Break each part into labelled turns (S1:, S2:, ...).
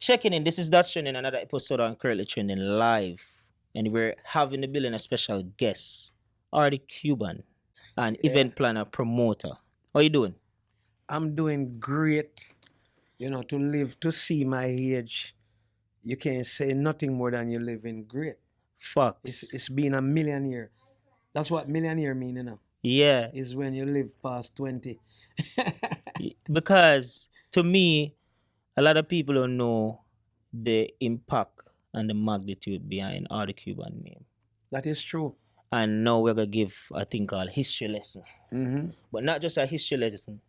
S1: Checking in. This is That's Trending, another episode on Currently Trending Live. And we're having the building a special guest, Ardie Cuban, an
S2: Yeah,
S1: event planner, promoter. How you doing?
S2: I'm doing great. To live to see my age, you can't say nothing more than you're living great. It's
S1: Facts.
S2: it's been a millionaire. That's what millionaire mean,
S1: Yeah.
S2: is when you live past 20.
S1: Because to me, a lot of people don't know the impact and the magnitude behind Ardie Cuban name.
S2: That is true.
S1: And now we're gonna give a thing called history lesson.
S2: Mm-hmm.
S1: But not just a history lesson.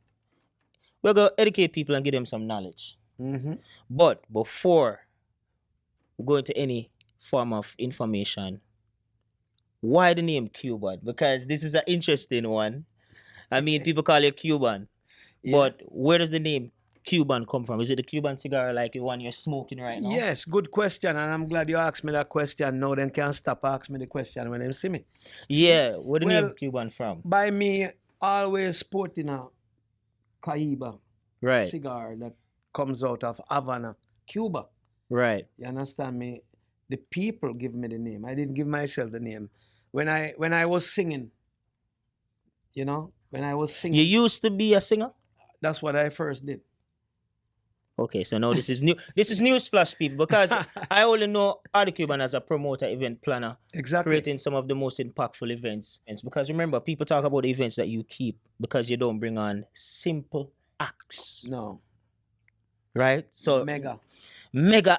S1: We're gonna educate people and give them some knowledge.
S2: Mm-hmm.
S1: But before we go into any form of information, why the name Cuban? Because this is an interesting one. I mean, people call you Cuban,
S2: Yeah.
S1: but where does the name Cuban come from? Is it the Cuban cigar like the one you're smoking right now?
S2: Yes, good question, and I'm glad you asked me that question. Now then can't stop asking me the question when they see me.
S1: Yeah, where the
S2: Well,
S1: name Cuban from?
S2: By me always sporting a Caiba
S1: Right,
S2: cigar that comes out of Havana, Cuba.
S1: right.
S2: You understand me? The people give me the name. I didn't give myself the name. When I was singing, when I was singing,
S1: You used to be a singer?
S2: that's what I first did.
S1: Okay, so now this is new. This is news flash, people, because I only know Ardie Cuban as a promoter, event planner,
S2: Exactly.
S1: creating some of the most impactful events. And it's because remember, people talk about the events that you keep because you don't bring on simple acts,
S2: No.
S1: right? So
S2: Mega.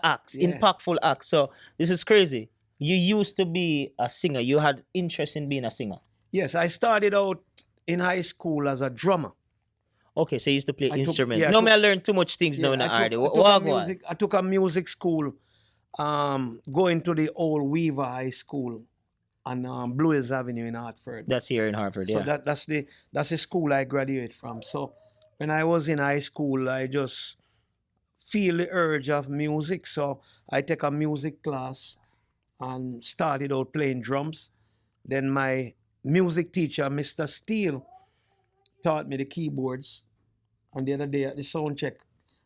S1: acts,
S2: Yeah.
S1: impactful acts. So this is crazy. You used to be a singer. You had interest in being a singer.
S2: Yes, I started out in high school as a drummer.
S1: Okay, so you used to play
S2: I took-
S1: instruments.
S2: yeah, I
S1: No,
S2: took-
S1: me I learned too much things now in the Ardie.
S2: I took a music school, going to the old Weaver High School on Blue Hills Avenue in Hartford.
S1: That's here in Harvard,
S2: So
S1: yeah.
S2: that's the school I graduated from. So when I was in high school, I just feel the urge of music. So I take a music class and started out playing drums. Then my music teacher, Mr. Steele, taught me the keyboards. And the other day at the sound check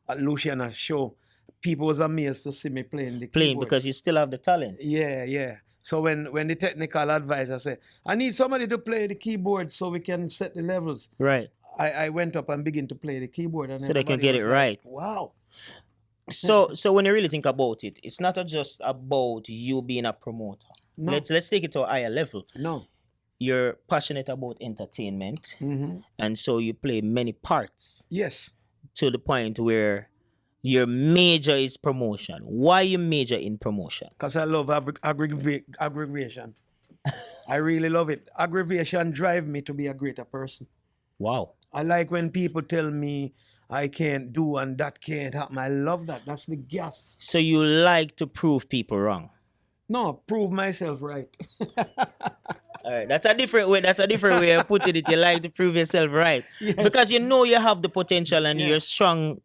S2: at Luciana's show, people was amazed to see me playing the
S1: Playing
S2: keyboard.
S1: because you still have the talent.
S2: Yeah. So when the technical advisor said, I need somebody to play the keyboard so we can set the levels,
S1: Right.
S2: I went up and began to play the keyboard. And
S1: So they can
S2: everybody
S1: get it
S2: was like,
S1: right.
S2: Wow.
S1: So when you really think about it, it's not just about you being a promoter.
S2: No.
S1: Let's take it to a higher level.
S2: No.
S1: You're passionate about entertainment,
S2: Mm-hmm.
S1: and so you play many parts
S2: Yes.
S1: to the point where your major is promotion. Why you major in promotion?
S2: Because I love aggravation. I really love it. Aggravation drive me to be a greater person.
S1: Wow.
S2: I like when people tell me I can't do and that can't happen. I love that. That's the gas.
S1: So you like to prove people wrong.
S2: No, prove myself right.
S1: All right, that's a different way. That's a different way of putting it. You like to prove yourself right
S2: Yes.
S1: because you know you have the potential and
S2: Yeah.
S1: you're strong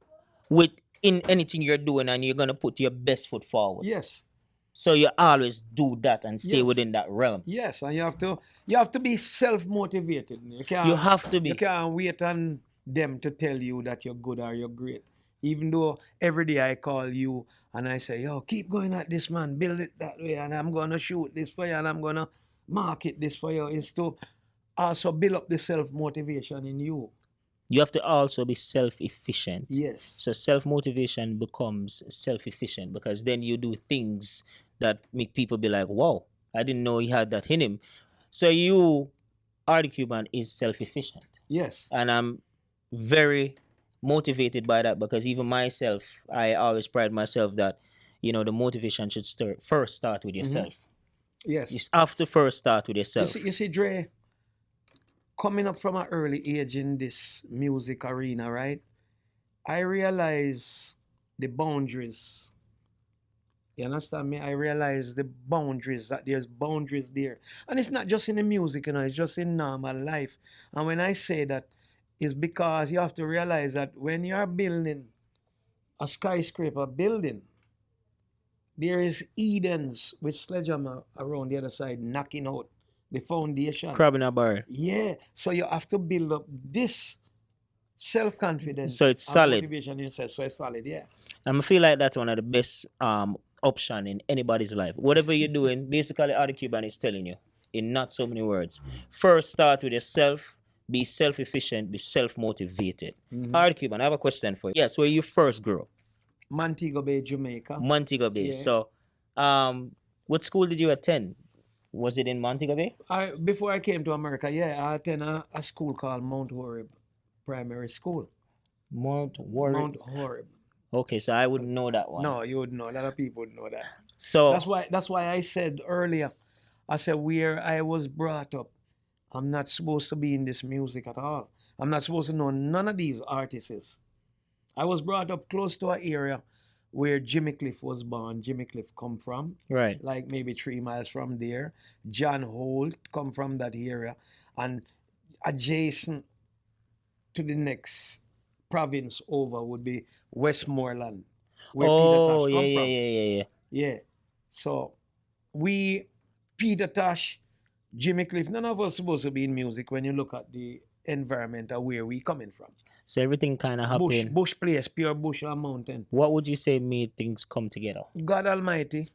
S1: in anything you're doing, and you're gonna put your best foot forward.
S2: Yes.
S1: So you always do that and stay
S2: Yes.
S1: within that realm.
S2: Yes, and you have to be self-motivated.
S1: You have to be.
S2: You can't wait on them to tell you that you're good or you're great. Even though every day I call you and I say, yo, keep going at this, man, build it that way, and I'm gonna shoot this for you and I'm gonna market this for you, is to also build up the self-motivation in you.
S1: You have to also be self-efficient.
S2: Yes.
S1: So self-motivation becomes self-efficient because then you do things that make people be like, wow, I didn't know he had that in him. So you, Ardie Cuban, is self-efficient.
S2: Yes.
S1: And I'm very motivated by that because even myself, I always pride myself that, the motivation should first start with yourself.
S2: Yes.
S1: You have to first start with yourself.
S2: You see, Dre, coming up from an early age in this music arena, right? I realize the boundaries. You understand me? I realize the boundaries, that there's boundaries there. And it's not just in the music, it's just in normal life. And when I say that, it's because you have to realize that when you're building a skyscraper building, there is Edens with sledgehammer around the other side knocking out the foundation.
S1: Crab in a bar.
S2: Yeah. So you have to build up this self-confidence
S1: So it's
S2: and
S1: solid.
S2: motivation in yourself. So it's solid, yeah.
S1: I feel like that's one of the best option in anybody's life. Whatever you're doing, basically Ardie Cuban is telling you in not so many words. First, start with yourself. Be self-efficient. Be self-motivated. Ardie Cuban, I have a question for you. Yes, where you first grew up?
S2: Montego Bay, Jamaica.
S1: Montego Bay.
S2: Yeah.
S1: So, what school did you attend? Was it in Montego Bay?
S2: Before I came to America, yeah, I attended a school called Mount Horeb Primary School.
S1: Mount Warwick.
S2: Mount Horeb.
S1: Okay, so I wouldn't know that one.
S2: No, you would know. A lot of people would know that.
S1: So
S2: That's why I said earlier, I said where I was brought up, I'm not supposed to be in this music at all. I'm not supposed to know none of these artists. I was brought up close to an area where Jimmy Cliff was born. Jimmy Cliff come from,
S1: right.
S2: like maybe 3 miles from there. John Holt come from that area, and adjacent to the next province over would be Westmoreland, where Peter Tosh come from.
S1: Yeah.
S2: Yeah. So we, Peter Tosh, Jimmy Cliff, none of us supposed to be in music when you look at the environment of where we coming from.
S1: So everything kind of happened.
S2: Bush place, pure bush and mountain.
S1: What would you say made things come together?
S2: God Almighty.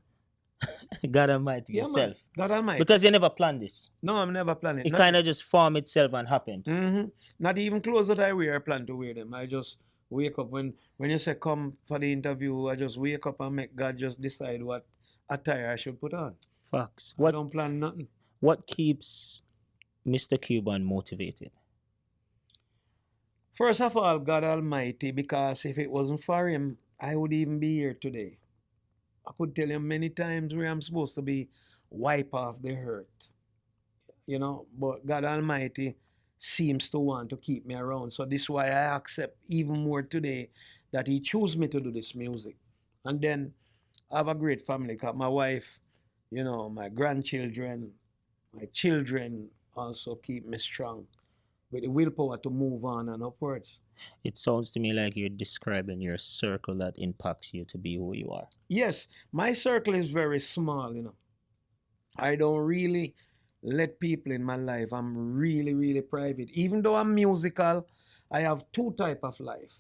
S1: God Almighty,
S2: Yeah,
S1: yourself.
S2: man. God Almighty.
S1: Because you never planned this.
S2: No, I'm never planning.
S1: It kind of just formed itself and happened.
S2: Not even clothes that I wear, I plan to wear them. I just wake up when you say come for the interview, I just wake up and make God just decide what attire I should put on.
S1: Facts.
S2: I don't plan nothing.
S1: What keeps Mr. Cuban motivated?
S2: First of all, God Almighty, because if it wasn't for Him, I would even be here today. I could tell you many times where I'm supposed to be wipe off the hurt. You know, but God Almighty seems to want to keep me around. So this is why I accept even more today that He chose me to do this music. And then I have a great family because my wife, you know, my grandchildren, my children also keep me strong with the willpower to move on and upwards.
S1: It sounds to me like you're describing your circle that impacts you to be who you are.
S2: Yes, my circle is very small, you know. I don't really let people in my life. I'm really, really private. Even though I'm musical, I have two type of life.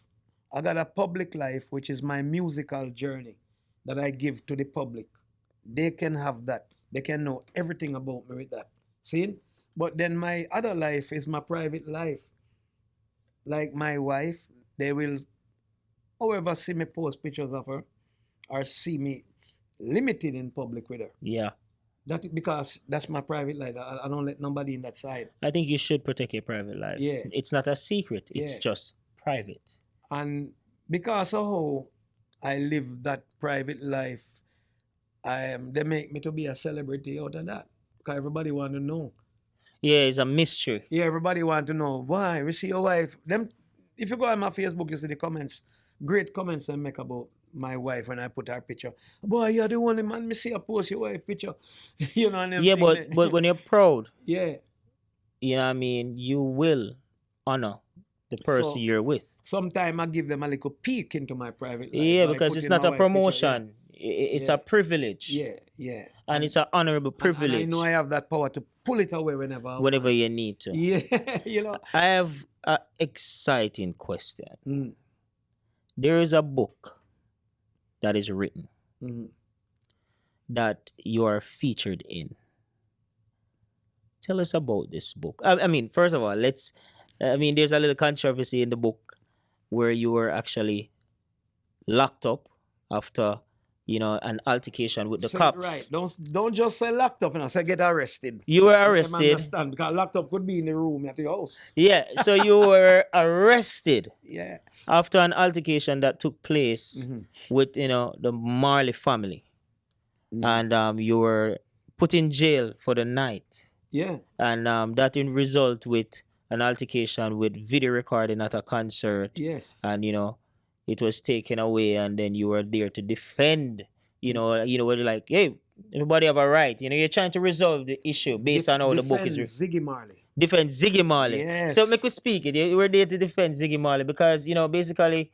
S2: I got a public life, which is my musical journey that I give to the public. They can have that. They can know everything about me with that. See? But then my other life is my private life. Like my wife, they will, however, see me post pictures of her or see me limited in public with her.
S1: Yeah.
S2: That because that's my private life. I don't let nobody in that side.
S1: I think you should protect your private life.
S2: Yeah.
S1: It's not a secret. It's
S2: Yeah.
S1: just private.
S2: And because of how I live that private life, they make me to be a celebrity out of that. Because everybody want to know.
S1: Yeah, it's a mystery.
S2: Yeah, everybody want to know why. We see your wife. Them, if you go on my Facebook, you see the comments. Great comments I make about my wife when I put her picture. Boy, you're the only man me see a post your wife picture. You know. And them
S1: Yeah,
S2: thing
S1: but when you're proud,
S2: yeah.
S1: you know what I mean, you will honor the person
S2: So,
S1: you're with.
S2: Sometimes I give them a little peek into my private life.
S1: Yeah,
S2: by
S1: because it's
S2: putting
S1: not
S2: my
S1: a
S2: wife picture,
S1: promotion. It's
S2: Yeah.
S1: a privilege.
S2: Yeah.
S1: And it's an honorable
S2: And
S1: privilege
S2: I know I have that power to pull it away whenever I
S1: whenever
S2: want.
S1: you need to.
S2: Yeah, you know.
S1: I have an exciting question.
S2: Mm.
S1: There is a book that is written
S2: Mhm.
S1: that you are featured in. Tell us about this book. I mean, first of all, there's a little controversy in the book where you were actually locked up after, an altercation with the
S2: Say it
S1: cops.
S2: right. Don't just say locked up, say get arrested.
S1: You were
S2: Let them
S1: arrested.
S2: understand because locked up could be in the room at your house.
S1: Yeah, so you were arrested
S2: Yeah.
S1: after an altercation that took place
S2: Mhm.
S1: with, the Marley family.
S2: Mhm.
S1: And you were put in jail for the night.
S2: Yeah.
S1: And that in result with an altercation with video recording at a concert.
S2: Yes.
S1: And it was taken away, and then you were there to defend. Where like, hey, everybody have a right. You're trying to resolve the issue based on how the book is
S2: Defend Ziggy Marley.
S1: defend Ziggy Marley.
S2: Yes.
S1: So make we speak it. You were there to defend Ziggy Marley because basically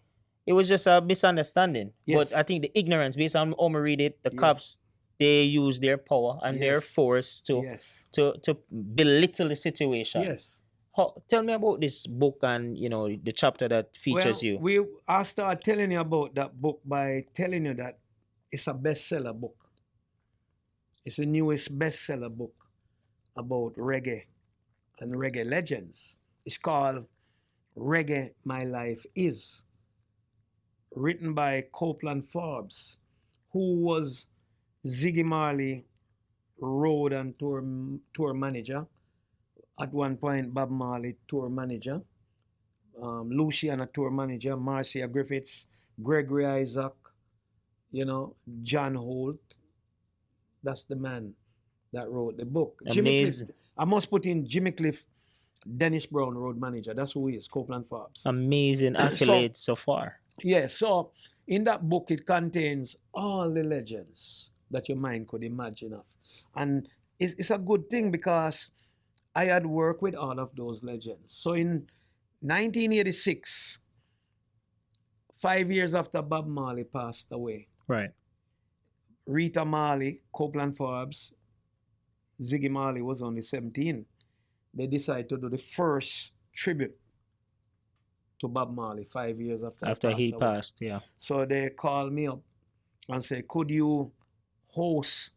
S1: it was just a misunderstanding.
S2: Yes.
S1: But I think the ignorance, based on how I read it, the
S2: Yes.
S1: cops, they use their power and their
S2: Yes.
S1: force to
S2: Yes.
S1: to belittle the situation.
S2: Yes.
S1: Tell me about this book and the chapter that features
S2: Well,
S1: you.
S2: I start telling you about that book by telling you that it's a bestseller book. It's the newest bestseller book about reggae and reggae legends. It's called Reggae My Life Is, written by Copeland Forbes, who was Ziggy Marley road and tour manager. At one point, Bob Marley tour manager, Luciana tour manager, Marcia Griffiths, Gregory Isaac, John Holt. That's the man that wrote the book. Jimmy Cliff.
S1: Amazing.
S2: I must put in Jimmy Cliff, Dennis Brown, road manager. That's who he is, Copeland Forbes.
S1: Amazing accolades so far.
S2: Yeah, so in that book, it contains all the legends that your mind could imagine of. And it's a good thing because I had worked with all of those legends. So in 1986, 5 years after Bob Marley passed away,
S1: Right.
S2: Rita Marley, Copeland Forbes, Ziggy Marley was only 17. They decided to do the first tribute to Bob Marley 5 years
S1: After he
S2: away.
S1: passed, yeah.
S2: So they called me up and said, could you host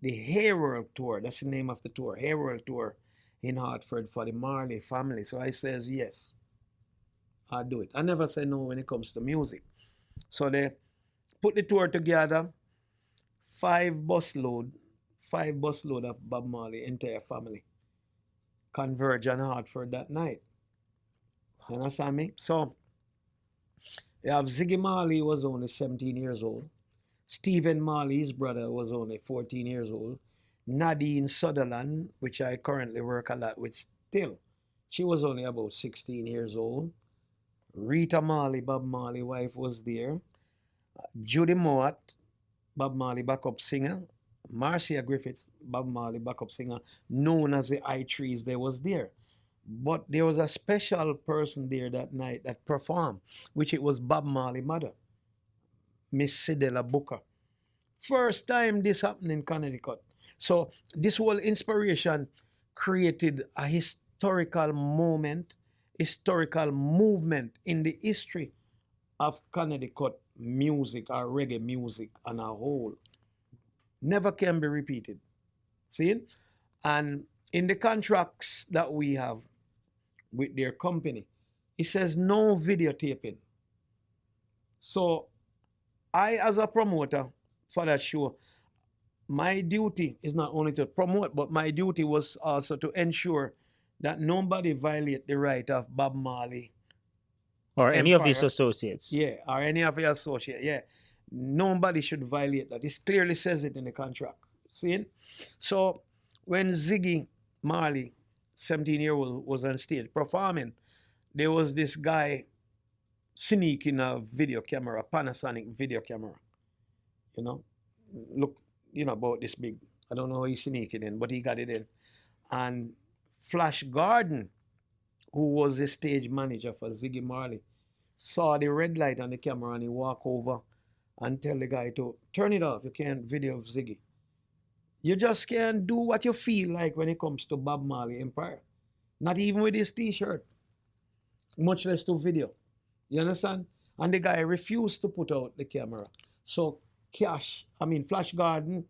S2: the Harold Tour? That's the name of the tour, Harold Tour in Hartford for the Marley family. So I says, yes, I'll do it. I never say no when it comes to music. So they put the tour together, five busload of Bob Marley entire family converge on Hartford that night. You understand me? So you have Ziggy Marley was only 17 years old. Stephen Marley, his brother, was only 14 years old. Nadine Sutherland, which I currently work a lot with still, she was only about 16 years old. Rita Marley, Bob Marley wife, was there. Judy Mowat, Bob Marley backup singer. Marcia Griffiths, Bob Marley backup singer, known as the I Trees, they was there. But there was a special person there that night that performed, which it was Bob Marley mother, Miss Sidela Booker. First time this happened in Connecticut. So this whole inspiration created a historical moment, historical movement in the history of Connecticut music or reggae music on a whole. Never can be repeated. See? And in the contracts that we have with their company, it says no videotaping. So I, as a promoter for that show, my duty is not only to promote, but my duty was also to ensure that nobody violate the right of Bob Marley
S1: Or any of his
S2: Empire.
S1: associates.
S2: Yeah, or any of your associate. Yeah, nobody should violate that. It clearly says it in the contract. See? So when Ziggy Marley, 17-year-old, was on stage performing, there was this guy sneaking a video camera, Panasonic video camera. Look, about this big. I don't know how he sneaked it in, but he got it in. And Flash Garden, who was the stage manager for Ziggy Marley, saw the red light on the camera and he walked over and tell the guy to turn it off. You can't video of Ziggy. You just can't do what you feel like when it comes to Bob Marley Empire. Not even with his t-shirt. Much less to video. You understand? And the guy refused to put out the camera. So Flash Garden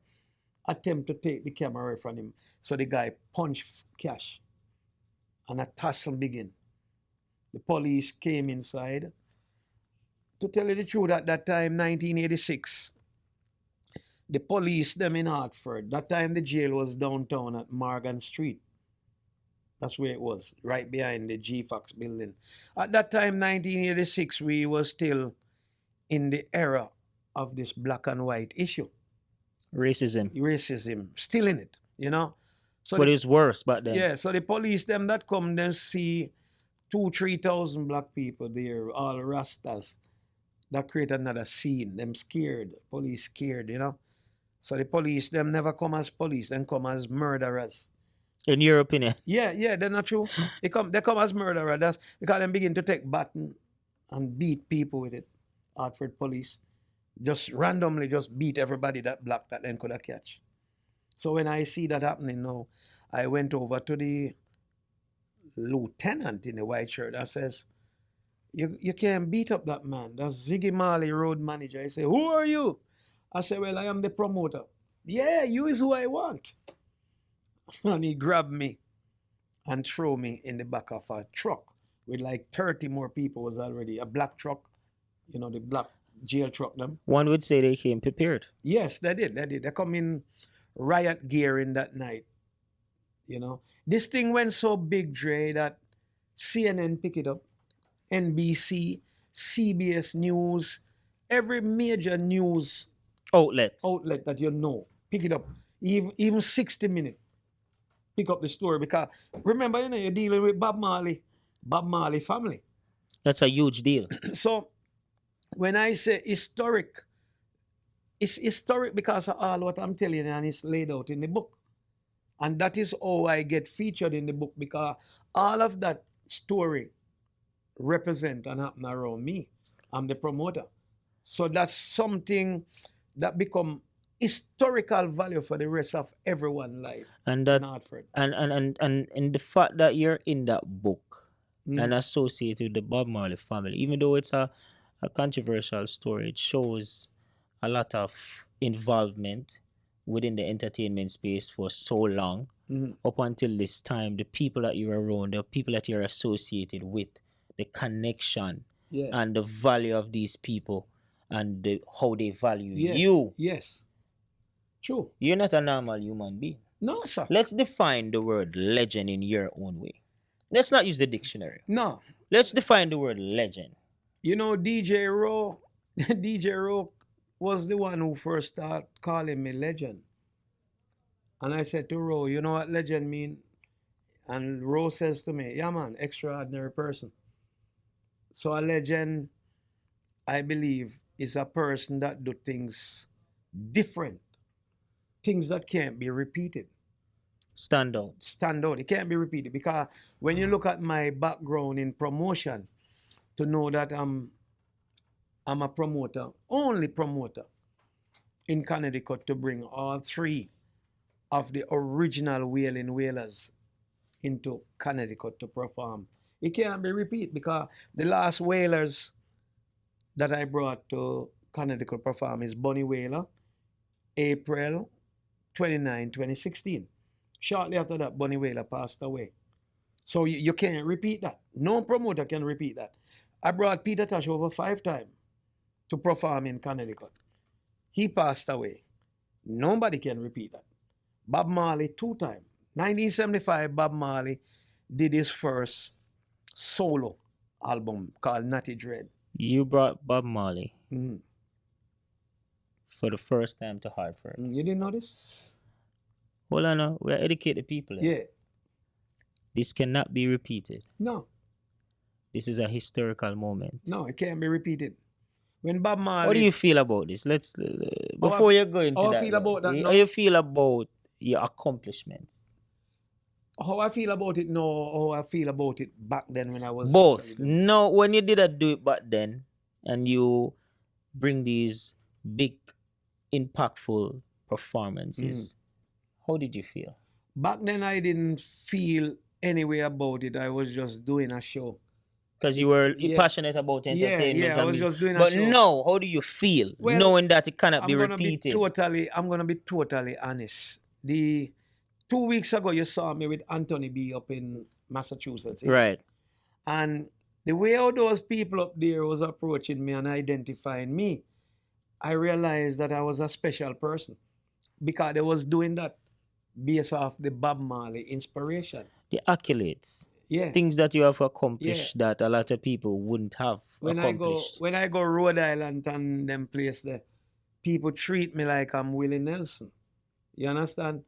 S2: attempt to take the camera away from him. So the guy punched Cash. And a tussle began. The police came inside. To tell you the truth, at that time, 1986, the police, them in Hartford, that time the jail was downtown at Morgan Street. That's where it was, right behind the GFAX building. At that time, 1986, we were still in the era of this black and white issue. Racism, still in it, So
S1: but it's worse back then.
S2: Yeah, so the police, them that come, them see 2,000-3,000 black people there, all Rastas. That create another scene. Them scared. Police scared, So the police, them never come as police, them come as murderers.
S1: In your opinion?
S2: Yeah, they're not true. They come as murderers. That's because them begin to take baton and beat people with it. Hartford police. Just randomly just beat everybody that black that then could have catch. So when I see that happening now, I went over to the lieutenant in the white shirt that says, you can't beat up that man. That's Ziggy Marley, road manager. He said, who are you? I said, well, I am the promoter. Yeah, you is who I want. And he grabbed me and threw me in the back of a truck with like 30 more people. Was already a black truck, you know, the black jail truck them.
S1: One would say they came prepared.
S2: Yes, they did. They come in riot gear in that night. You know, this thing went so big, Dre, that CNN picked it up, NBC, CBS News, every major news
S1: Outlet.
S2: that you know, pick it up. Even 60 Minutes, pick up the story because remember, you know, you're dealing with Bob Marley family.
S1: That's a huge deal.
S2: So when I say historic, it's historic because of all what I'm telling you, and it's laid out in the book. And that is how I get featured in the book because all of that story represent and happen around me. I'm the promoter. So that's something that become historical value for the rest of everyone's life
S1: And
S2: in
S1: that
S2: Hartford.
S1: and the fact that you're in that book
S2: Mm.
S1: and associated with the Bob Marley family, even though it's a controversial story, it shows a lot of involvement within the entertainment space for so long.
S2: Mhm.
S1: Up until this time, the people that you're around, the people that you're associated with, the connection
S2: Yeah.
S1: and the value of these people and how they value
S2: Yes.
S1: you.
S2: Yes. True.
S1: You're not a normal human being.
S2: No, sir.
S1: Let's define the word legend in your own way. Let's not use the dictionary.
S2: No.
S1: Let's define the word legend.
S2: You know, DJ Rowe, DJ Rowe was the one who first started calling me legend. And I said to Rowe, you know what legend mean? And Rowe says to me, yeah man, extraordinary person. So a legend, I believe, is a person that do things different. Things that can't be repeated.
S1: Stand out.
S2: Stand out. It can't be repeated. Because when you look at my background in promotion, to know that I'm a promoter, only promoter in Connecticut to bring all three of the original wailing wailers into Connecticut to perform. It can't be repeated because the last wailers that I brought to Connecticut perform is Bunny Wailer, April 29, 2016. Shortly after that, Bunny Wailer passed away. So you can't repeat that. No promoter can repeat that. I brought Peter Tosh over 5 times to perform in Connecticut. He passed away. Nobody can repeat that. Bob Marley 2 times. 1975, Bob Marley did his first solo album called Natty Dread.
S1: You brought Bob Marley
S2: Mm.
S1: for the first time to Hartford.
S2: You didn't know this?
S1: Hold on now. We're educating people.
S2: Yeah.
S1: This cannot be repeated.
S2: No,
S1: This is a historical moment.
S2: no, it can't be repeated. When Bob Marley...
S1: What do you feel about this? Let's before you go into
S2: how I
S1: that.
S2: feel about that
S1: How
S2: now?
S1: you feel about your accomplishments?
S2: How I feel about it now, how I feel about it back then when I was...
S1: Both. No, when you did do it back then, and you bring these big, impactful performances, how did you feel?
S2: Back then I didn't feel any way about it. I was just doing a show.
S1: Because you were
S2: Yeah.
S1: passionate about entertainment
S2: Yeah, I
S1: and
S2: was
S1: music.
S2: just doing a
S1: But
S2: show.
S1: now, how do you feel
S2: Well,
S1: knowing that it cannot be
S2: I'm gonna
S1: repeated?
S2: I'm gonna be totally honest. The 2 weeks ago you saw me with Anthony B up in Massachusetts. yeah?
S1: Right.
S2: And the way how those people up there was approaching me and identifying me, I realized that I was a special person because they was doing that based off the Bob Marley inspiration.
S1: The accolades,
S2: Yeah.
S1: things that you have accomplished that a lot of people wouldn't have
S2: When
S1: accomplished.
S2: I go Rhode Island and them place there, people treat me like I'm Willie Nelson. You understand?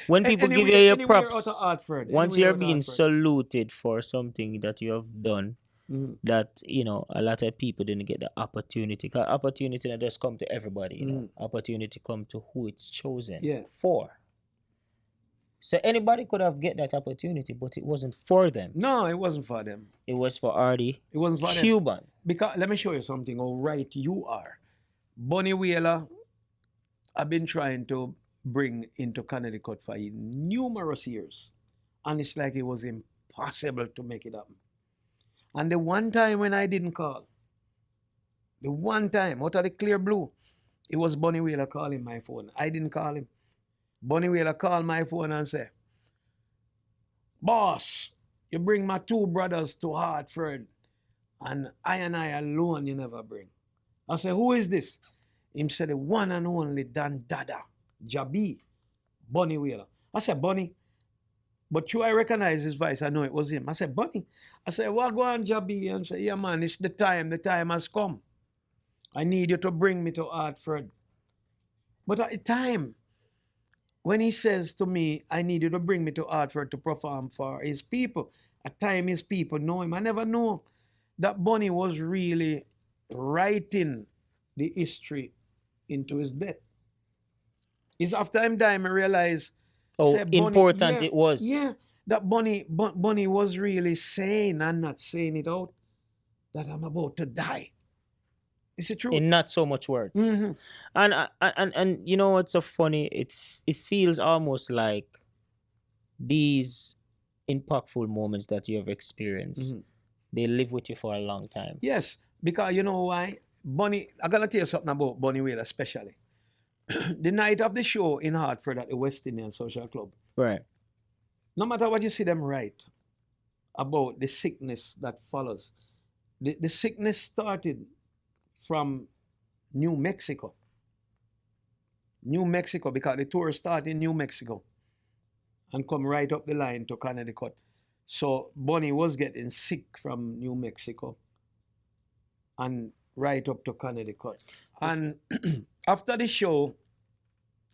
S1: When people give you
S2: Anywhere-
S1: your
S2: anywhere
S1: props,
S2: out of Hartford,
S1: once
S2: anywhere
S1: you're
S2: out of
S1: being
S2: Hartford.
S1: saluted for something that you have done,
S2: Mhm.
S1: that a lot of people didn't get the opportunity. 'Cause opportunity that just come to everybody. Opportunity come to who it's chosen
S2: Yeah.
S1: for. So anybody could have get that opportunity, but it wasn't for them.
S2: No, it wasn't for them.
S1: It was for Ardie
S2: It wasn't for them.
S1: Cuban.
S2: Because let me show you something how right you are. Bunny Wailer, I've been trying to bring into Connecticut for numerous years. And it's like it was impossible to make it happen. And the one time when I didn't call, the one time out of the clear blue, it was Bunny Wailer calling my phone. I didn't call him. Bunny Wailer called my phone and said, boss, you bring my two brothers to Hartford, and I alone you never bring. I said, who is this? Him said, the one and only Dan Dada, Jabi, Bunny Wailer. I said, Bunny, but you I recognize his voice. I know it was him. I said, Bunny. I said, what go on, Jabi? And say, yeah, man, it's the time. The time has come. I need you to bring me to Hartford. But at the time, when he says to me, I need you to bring me to Hartford to perform for his people, at time his people know him. I never know that Bunny was really writing the history into his death. It's after him dying, I realized
S1: Oh,
S2: say, Bunny,
S1: important
S2: yeah,
S1: it was.
S2: Yeah, that Bunny was really saying and not saying it out that I'm about to die. Is it true?
S1: In not so much words.
S2: Mhm.
S1: And you know what's so funny? It feels almost like these impactful moments that you have experienced, they live with you for a long time.
S2: Yes, because you know why? Bunny, I'm gonna tell you something about Bunny Wailer especially. The night of the show in Hartford at the West Indian Social Club,
S1: Right.
S2: no matter what you see them write about the sickness that follows, the sickness started from New Mexico. New Mexico, because the tour started in New Mexico and come right up the line to Connecticut. So Bunny was getting sick from New Mexico and right up to Connecticut. And after the show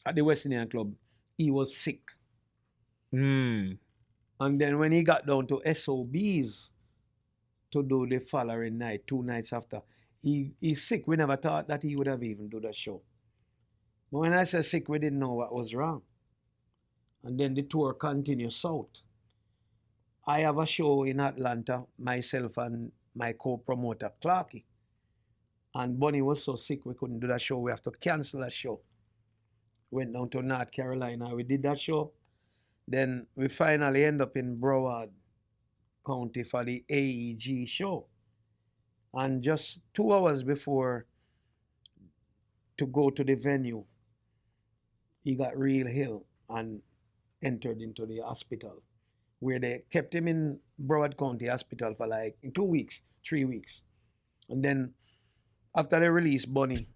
S2: at the West Indian Club, he was sick.
S1: Mm.
S2: And then when he got down to SOBs to do the following night, 2 nights after, he's sick. We never thought that he would have even do the show. But when I say sick, we didn't know what was wrong. And then the tour continued south. I have a show in Atlanta, myself and my co-promoter, Clarky. And Bunny was so sick we couldn't do that show. We have to cancel that show. Went down to North Carolina. We did that show. Then we finally end up in Broward County for the AEG show. And just 2 hours before to go to the venue, he got real ill and entered into the hospital, where they kept him in Broward County Hospital for like 2 weeks, 3 weeks. And then after they released Bunny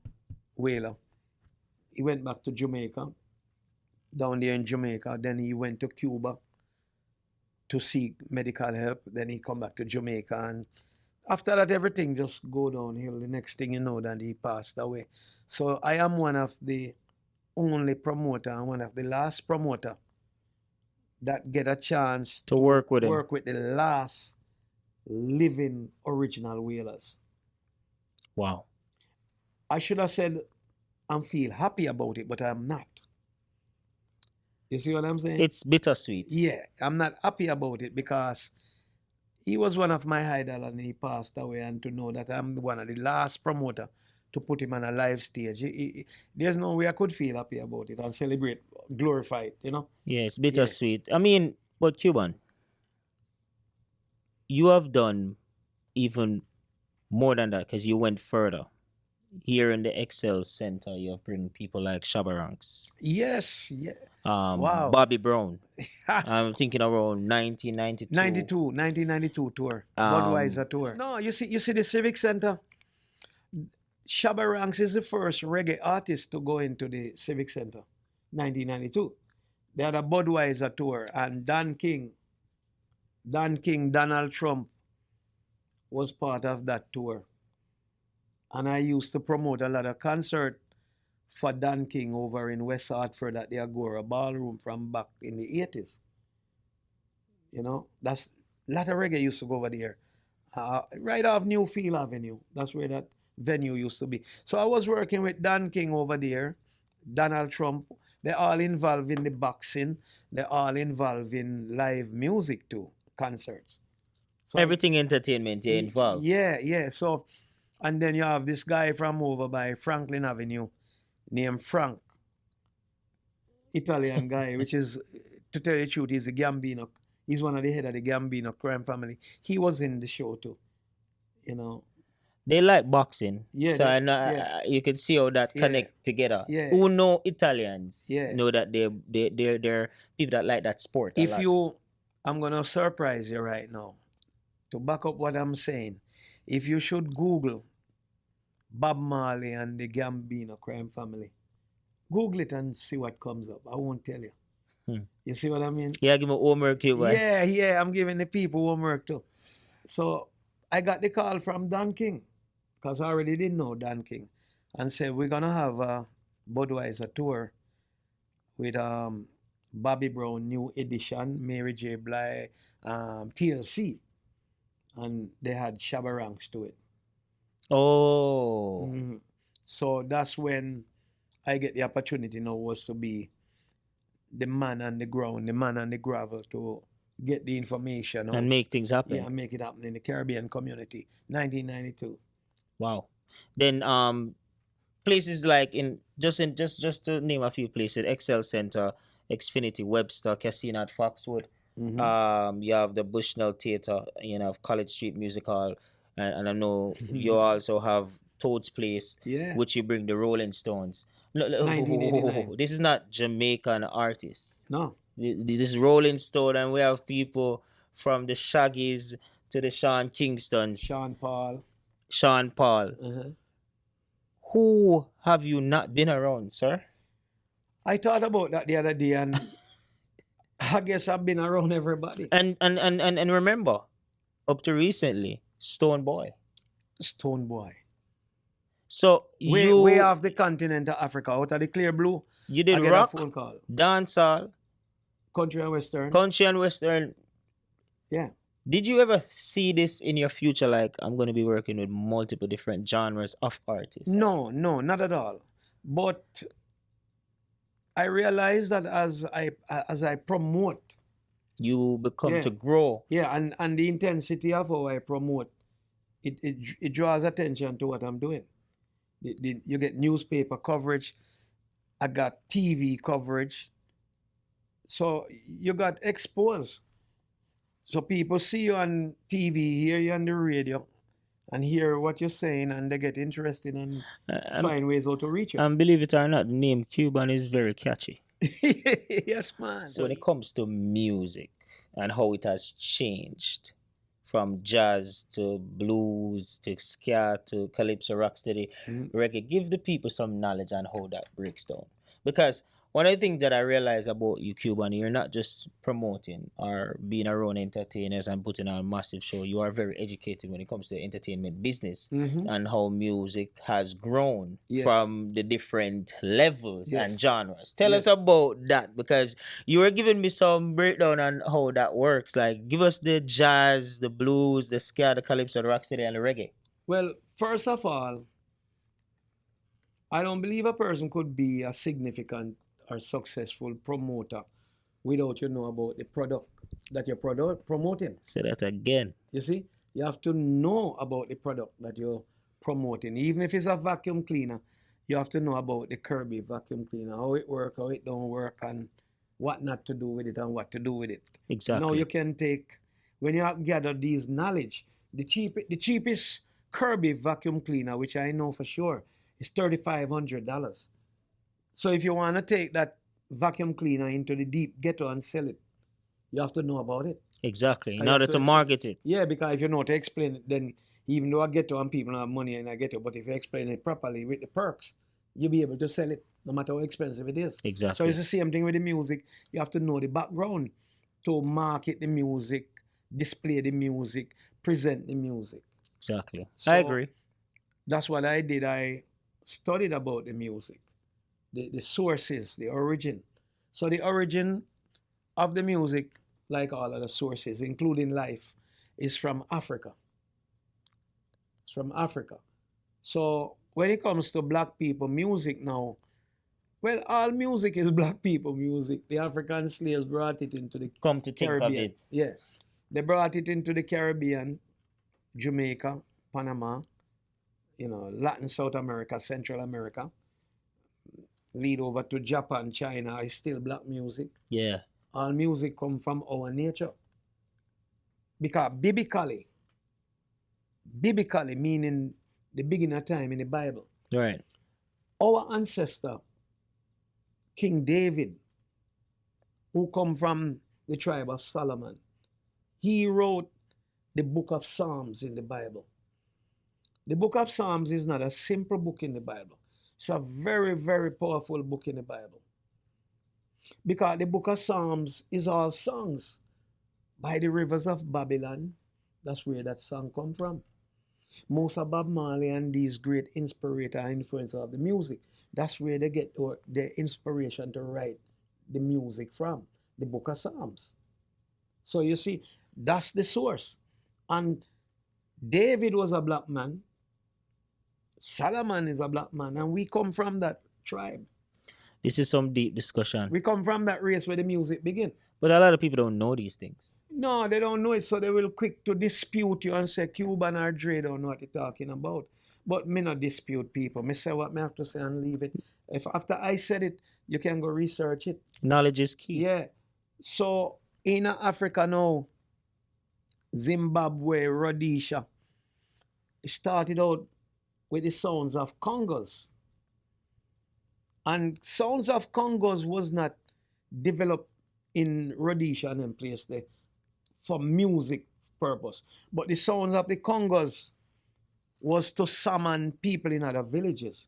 S2: Wailer, he went back to Jamaica, down there in Jamaica. Then he went to Cuba to seek medical help. Then he come back to Jamaica. And after that, everything just go downhill. The next thing you know, that he passed away. So I am one of the only promoter and one of the last promoter that get a chance
S1: To work with him.
S2: work with the last living original Wailers.
S1: Wow.
S2: I should have said I feel happy about it, but I'm not. You see what I'm saying?
S1: It's bittersweet.
S2: Yeah, I'm not happy about it because he was one of my idol and he passed away. And to know that I'm one of the last promoter to put him on a live stage, there's no way I could feel happy about it and celebrate, glorify it, you know?
S1: Yeah, it's bittersweet. I mean, but Cuban, you have done even more than that because you went further. Here in the Excel Center, you have bring people like Shabba Ranks,
S2: Yes, yeah. Wow.
S1: Bobby Brown. I'm thinking around 1992.
S2: 1992 tour, Budweiser tour. No, you see the Civic Center. Shabba Ranks is the first reggae artist to go into the Civic Center, 1992. They had a Budweiser tour, and Donald King, Donald Trump was part of that tour. And I used to promote a lot of concert for Dan King over in West Hartford at the Agora Ballroom from back in the 80s. You know, that's a lot of reggae used to go over there. Right off Newfield Avenue. That's where that venue used to be. So I was working with Dan King over there, Donald Trump. They're all involved in the boxing. They're all involved in live music too, concerts. So
S1: Everything entertainment, you're involved.
S2: Yeah. So, and then you have this guy from over by Franklin Avenue named Frank, Italian guy, which is, to tell you the truth, he's a Gambino He's one of the head of the Gambino crime family. He was in the show too. You know.
S1: They like boxing,
S2: Yeah,
S1: so I know
S2: yeah,
S1: you can see how that
S2: yeah,
S1: connect together.
S2: yeah,
S1: Who know Italians
S2: yeah.
S1: know that they're people that like that sport a
S2: If
S1: lot.
S2: you, I'm gonna surprise you right now to back up what I'm saying. If you should Google Bob Marley and the Gambino crime family, Google it and see what comes up. I won't tell you. You see what I mean?
S1: Yeah, give me homework here, boy.
S2: Yeah, yeah. I'm giving the people homework too. So I got the call from Don King because I already didn't know Don King, and said we're gonna have a Budweiser tour with Bobby Brown New Edition, Mary J. Blige, TLC, and they had Shabarangs to it.
S1: Oh,
S2: So that's when I get the opportunity now was to be the man on the ground, the man on the gravel to get the information out.
S1: and make things happen.
S2: Yeah, make it happen in the Caribbean community. 1992.
S1: Wow. Then places like just to name a few places: Excel Center, Xfinity, Webster, Casino at Foxwood. You have the Bushnell Theater, you know, College Street Music Hall, and I know you also have Toad's Place,
S2: Yeah.
S1: which you bring the Rolling Stones.
S2: 1989.
S1: This is not Jamaican artists.
S2: No.
S1: This is Rolling Stone, and we have people from the Shaggies to the Sean Kingstons,
S2: Sean Paul.
S1: Sean Paul. Who have you not been around, sir?
S2: I thought about that the other day, and I guess I've been around everybody.
S1: And remember, up to recently, Stone Boy.
S2: Stone Boy.
S1: So
S2: way off the continent of Africa, out of the clear blue.
S1: You did
S2: I get
S1: rock,
S2: a phone call.
S1: dancehall,
S2: Country and Western.
S1: country and western.
S2: Yeah.
S1: Did you ever see this in your future? Like, I'm going to be working with multiple different genres of artists.
S2: No, not at all. But I realize that as I promote,
S1: you become
S2: Yeah.
S1: to grow.
S2: yeah, and the intensity of how I promote, it draws attention to what I'm doing. You get newspaper coverage. I got TV coverage. So you got exposed. So people see you on TV, hear you on the radio, and hear what you're saying, and they get interested and find ways how to reach you.
S1: And believe it or not, the name Cuban is very catchy.
S2: Yes, man.
S1: So when it comes to music and how it has changed from jazz to blues to ska to calypso, rocksteady, reggae, give the people some knowledge on how that breaks down. Because one of the things that I realize about you, Cuban, you're not just promoting or being around entertainers and putting on a massive show. You are very educated when it comes to the entertainment business and how music has grown
S2: Yes.
S1: from the different levels and
S2: Yes.
S1: genres. Tell us about that, because you were giving me some breakdown on how that works. Like, give us the jazz, the blues, the ska, the calypso, the rocksteady, and the reggae.
S2: Well, first of all, I don't believe a person could be a significant or successful promoter without you know about the product that you're promoting.
S1: Say that again.
S2: You see, you have to know about the product that you're promoting. Even if it's a vacuum cleaner, you have to know about the Kirby vacuum cleaner, how it works, how it don't work, and what not to do with it and what to do with it.
S1: Exactly.
S2: Now you can take, when you gather these knowledge, the cheapest Kirby vacuum cleaner, which I know for sure, is $3,500. So if you want to take that vacuum cleaner into the deep ghetto and sell it, you have to know about it.
S1: Exactly. In
S2: You have
S1: order to
S2: explain-
S1: market it.
S2: Yeah, because if you know how to explain it, then even though I ghetto and people don't have money in a ghetto, but if you explain it properly with the perks, you'll be able to sell it no matter how expensive it is. So
S1: Exactly.
S2: it's the same thing with the music. You have to know the background to market the music, display the music, present the music.
S1: Exactly.
S2: So-
S1: I agree.
S2: That's what I did. I studied about the music, the sources, the origin. So the origin of the music, like all other sources, including life, is from Africa. It's from Africa. So when it comes to black people music now, well, all music is black people music. The African slaves brought it into the
S1: Come to think
S2: Caribbean.
S1: of it.
S2: Yeah. They brought it into the Caribbean, Jamaica, Panama, Latin South America, Central America. Lead over to Japan, China, is still black music.
S1: Yeah.
S2: All music come from our nature. Because biblically meaning the beginning of time in the Bible.
S1: Right.
S2: Our ancestor, King David, who come from the tribe of Solomon, he wrote the book of Psalms in the Bible. The book of Psalms is not a simple book in the Bible. It's a very, very powerful book in the Bible. Because the book of Psalms is all songs. By the rivers of Babylon, that's where that song come from. Most of Bob Marley and these great inspirator and influencer of the music, that's where they get their inspiration to write the music from, the book of Psalms. So you see, that's the source. And David was a black man. Solomon is a black man. And we come from that tribe.
S1: This is some deep discussion.
S2: We come from that race where the music begin.
S1: But a lot of people don't know these things.
S2: No, they don't know it, so they will quick to dispute you and say Cuban or Dre don't know what you're talking about. But me not dispute people. Me say what me have to say and leave it. If after I said it, you can go research it.
S1: Knowledge is key.
S2: Yeah. So in Africa now, Zimbabwe, Rhodesia, it started out with the sounds of congos. And sounds of congos was not developed in Rhodesia and them place there for music purpose. But the sounds of the congos was to summon people in other villages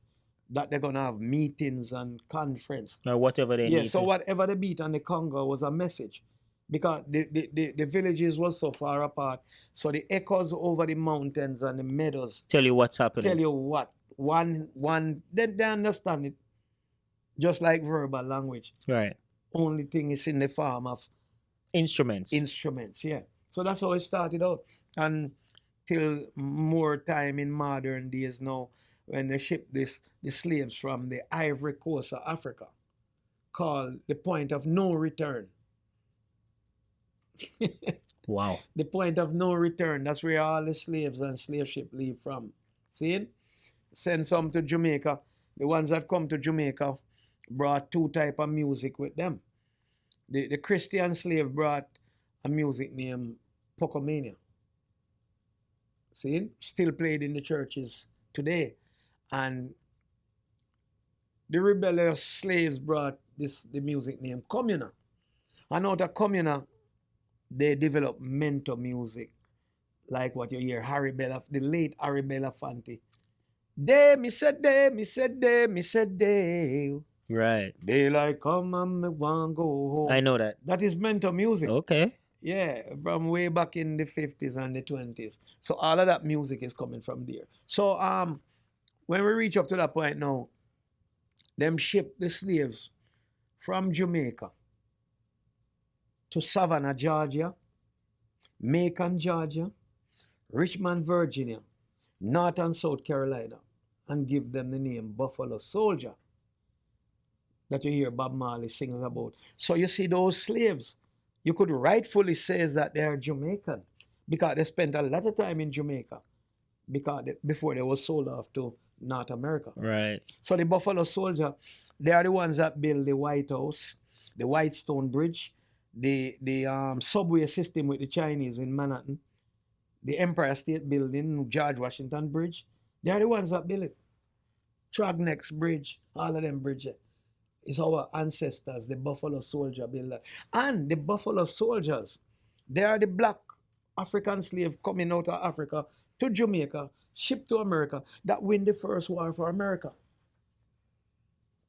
S2: that they're gonna have meetings and conference.
S1: Or whatever they need.
S2: So
S1: to.
S2: whatever the beat on the congo was a message. Because the villages was so far apart. So the echoes over the mountains and the meadows
S1: Tell you what's happening.
S2: tell you what. They understand it. Just like verbal language.
S1: Right.
S2: Only thing is in the form of
S1: Instruments.
S2: yeah. So that's how it started out. And till more time in modern days now, when they ship the slaves from the Ivory Coast of Africa, called the point of no return.
S1: Wow.
S2: The point of no return. That's where all the slaves and slave ship leave from. See? Send some to Jamaica. The ones that come to Jamaica brought two type of music with them. The Christian slave brought a music named Pocomania. See? Still played in the churches today. And the rebellious slaves brought the music named Comuna. And out of Comuna, they developed mento music, like what you hear the late Harry Belafonte. Day, me said day, me said day, me said day.
S1: Right.
S2: Daylight come and me want go home.
S1: I know that.
S2: That is mento music.
S1: Okay.
S2: Yeah, from way back in the 50s and the 20s. So all of that music is coming from there. So when we reach up to that point now, them ship the slaves from Jamaica to Savannah, Georgia, Macon, Georgia, Richmond, Virginia, North and South Carolina, and give them the name Buffalo Soldier that you hear Bob Marley sings about. So you see those slaves, you could rightfully say that they are Jamaican because they spent a lot of time in Jamaica before they were sold off to North America.
S1: Right.
S2: So the Buffalo Soldier, they are the ones that build the White House, the White Stone Bridge, the subway system with the Chinese in Manhattan, the Empire State Building, George Washington Bridge. They are the ones that build it. Trognex Bridge, all of them bridges. It's our ancestors, the Buffalo Soldier built that. And the Buffalo Soldiers, they are the black African slave coming out of Africa to Jamaica, shipped to America, that win the first war for America.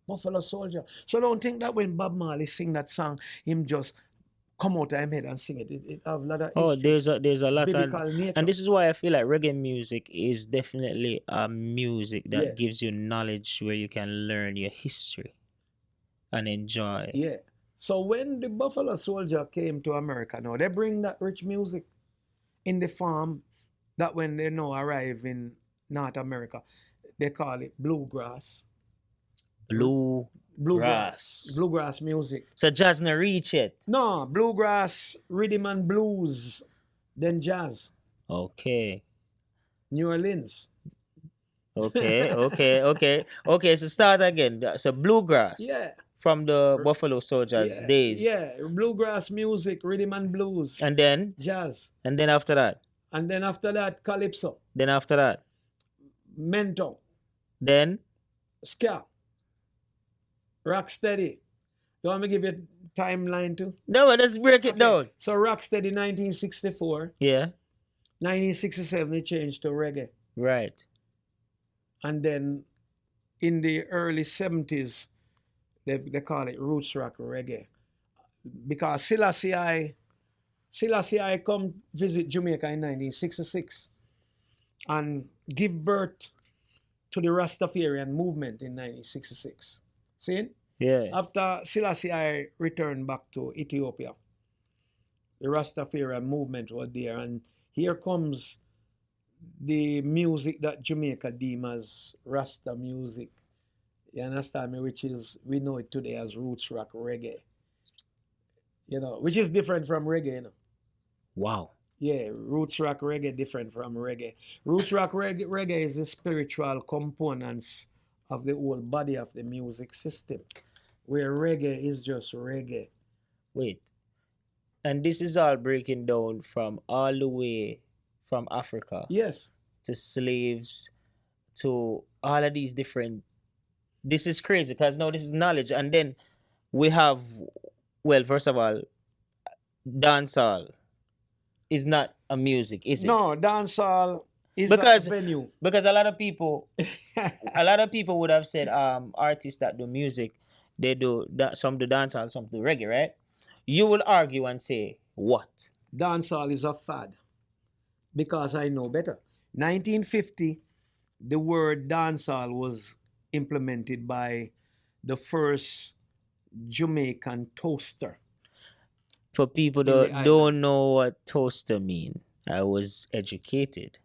S2: Buffalo Soldier. So don't think that when Bob Marley sing that song, him just come out of him head and sing it. It have a lot of history,
S1: there's a lot of,
S2: biblical nature.
S1: and this is why I feel like reggae music is definitely a music that
S2: Yeah.
S1: gives you knowledge where you can learn your history and enjoy.
S2: Yeah. So when the Buffalo Soldier came to America now, they bring that rich music in the form that when they now arrive in North America, they call it bluegrass. Bluegrass music.
S1: So jazz not reach it.
S2: No, bluegrass, rhythm and blues, then jazz.
S1: Okay.
S2: New Orleans.
S1: Okay. So start again. So bluegrass.
S2: Yeah.
S1: from the Buffalo Soldiers
S2: Yeah,
S1: days.
S2: yeah, bluegrass music, rhythm and blues,
S1: And then
S2: jazz,
S1: after that.
S2: and then after that, calypso,
S1: Then after that.
S2: mento,
S1: Then
S2: ska, rocksteady. Do you want me to give you a timeline too?
S1: no, let's break it down.
S2: So rocksteady 1964,
S1: Yeah.
S2: 1967 it changed to reggae,
S1: Right.
S2: and then in the early 70s they call it roots rock reggae because Selassie I come visit Jamaica in 1966 and give birth to the Rastafarian movement in 1966. See?
S1: Yeah.
S2: After Selassie I returned back to Ethiopia, the Rastafarian movement was there, and here comes the music that Jamaica deem as Rasta music. You understand me? Which is, we know it today as roots rock reggae. You know, which is different from reggae, you know.
S1: Wow.
S2: Yeah, roots rock reggae different from reggae. Roots rock reggae is the spiritual components of the whole body of the music system, where reggae is just reggae.
S1: Wait. And this is all breaking down from all the way from Africa
S2: Yes.
S1: to slaves to all of these different. This is crazy because now this is knowledge. And then we have, well, first of all, dancehall is not a music, is it?
S2: No, dancehall is
S1: Because-
S2: a venue.
S1: Because a lot of people would have said artists that do music, they do that, some do dancehall, some do reggae, right? You will argue and say what?
S2: Dancehall is a fad because I know better. 1950, the word dancehall was implemented by the first Jamaican toaster.
S1: For people
S2: In the
S1: that
S2: island.
S1: don't know what toaster mean, I was educated.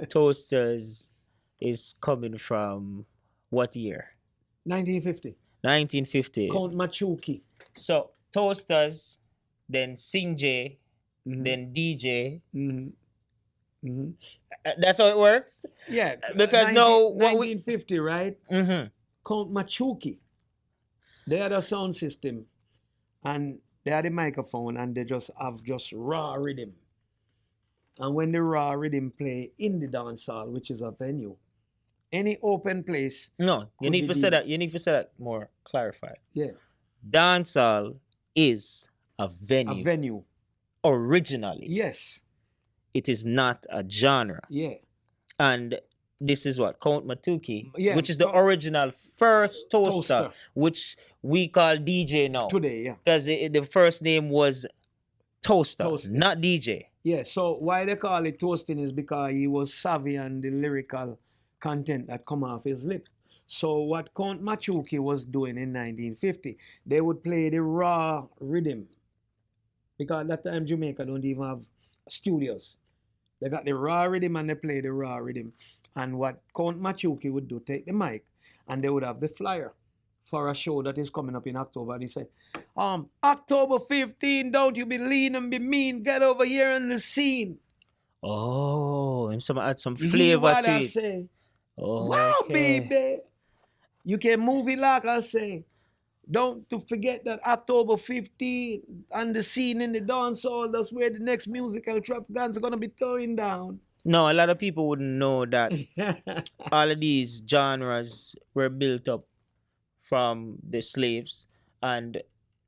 S1: Toasters is coming from what year?
S2: 1950.
S1: 1950.
S2: Count Machuki.
S1: So toasters, then Sing J,
S2: Mhm.
S1: then DJ.
S2: Mhm. Mhm.
S1: That's how it works.
S2: Yeah,
S1: Because now what we
S2: 1950, right? Count Machuki. They had a sound system, and they had a microphone, and they just have just raw rhythm. And when the raw rhythm play in the dance hall, which is a venue, any open place,
S1: No, you
S2: Could
S1: need
S2: be
S1: to
S2: the-
S1: say that. You need to say that more clarified.
S2: yeah,
S1: Dancehall is a
S2: a
S1: venue.
S2: venue.
S1: Originally,
S2: Yes,
S1: it is not a genre.
S2: yeah.
S1: And this is what Count Matuki,
S2: Yeah,
S1: which is the
S2: Count-
S1: original first toaster,
S2: Toaster.
S1: which we call DJ now,
S2: Today, yeah.
S1: because the first name was Toaster,
S2: Toaster.
S1: not DJ.
S2: Yeah, so why they call it toasting is because he was savvy on the lyrical content that come off his lip. So what Count Machuki was doing in 1950, they would play the raw rhythm. Because at that time Jamaica don't even have studios. They got the raw rhythm and they play the raw rhythm. And what Count Machuki would do, take the mic and they would have the flyer for a show that is coming up in October. And he said, October 15, don't you be lean and be mean, get over here on the scene.
S1: Oh, and some add some
S2: You hear
S1: flavor
S2: what
S1: to
S2: I
S1: it.
S2: say?
S1: Oh,
S2: Wow,
S1: okay.
S2: baby. You can move it like I say. Don't to forget that October 15 on the scene in the dance hall, that's where the next musical extravaganza are going to be throwing down.
S1: No, a lot of people wouldn't know that all of these genres were built up from the slaves, and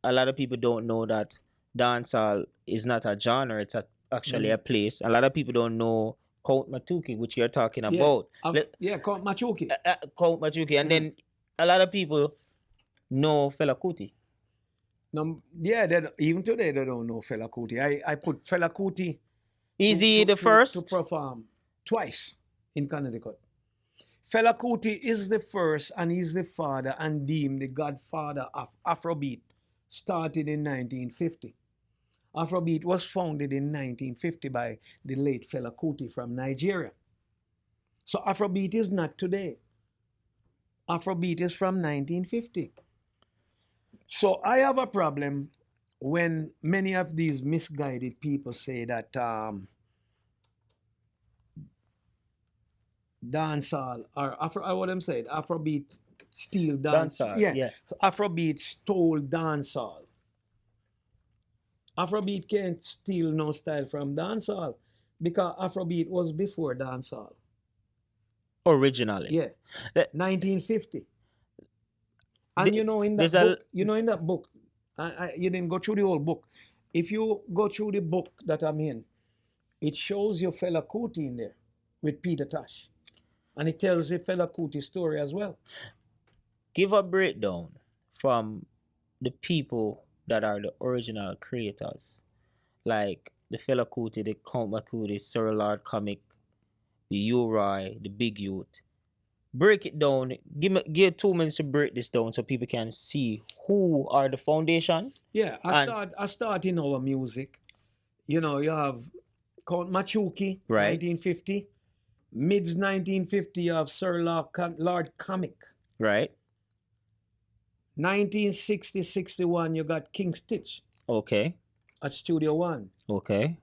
S1: a lot of people don't know that dancehall is not a genre; it's actually a place. A lot of people don't know Count Matuki, which you're talking about.
S2: Yeah, Count Machuki.
S1: Count Matuki, and then a lot of people know Fela Kuti.
S2: Yeah, even today they don't know Fela Kuti. I put Fela Kuti
S1: Is
S2: to-
S1: he
S2: to-
S1: the
S2: to-
S1: first?
S2: to perform twice in Connecticut. Fela Kuti is the first, and he's the father and deemed the godfather of Afrobeat, started in 1950. Afrobeat was founded in 1950 by the late Fela Kuti from Nigeria. So Afrobeat is not today. Afrobeat is from 1950. So I have a problem when many of these misguided people say that dancehall or what I'm saying, Afrobeat steal dance.
S1: Dancehall,
S2: Yeah,
S1: yeah.
S2: Afrobeat stole dancehall. Afrobeat can't steal no style from dancehall because Afrobeat was before dancehall.
S1: Originally.
S2: Yeah,
S1: The-
S2: 1950. And
S1: the-
S2: in
S1: there's
S2: that
S1: a
S2: book, you didn't go through the whole book. If you go through the book that I'm in, it shows your fella Kuti in there with Peter Tosh. And it tells the fella Kuti story as well.
S1: give a breakdown from the people that are the original creators. Like the fella Kuti, the Count Baku, Sir Lord Comic, the Uri, the Big Youth. Break it down. Give 2 minutes to break this down so people can see who are the foundation.
S2: Yeah,
S1: And
S2: I start in our music. You have Count Machuki,
S1: Right.
S2: 1950. Mids 1950, you have Sir Lord Comic.
S1: right,
S2: 1960, 61, you got King Stitch
S1: okay,
S2: at Studio One.
S1: okay,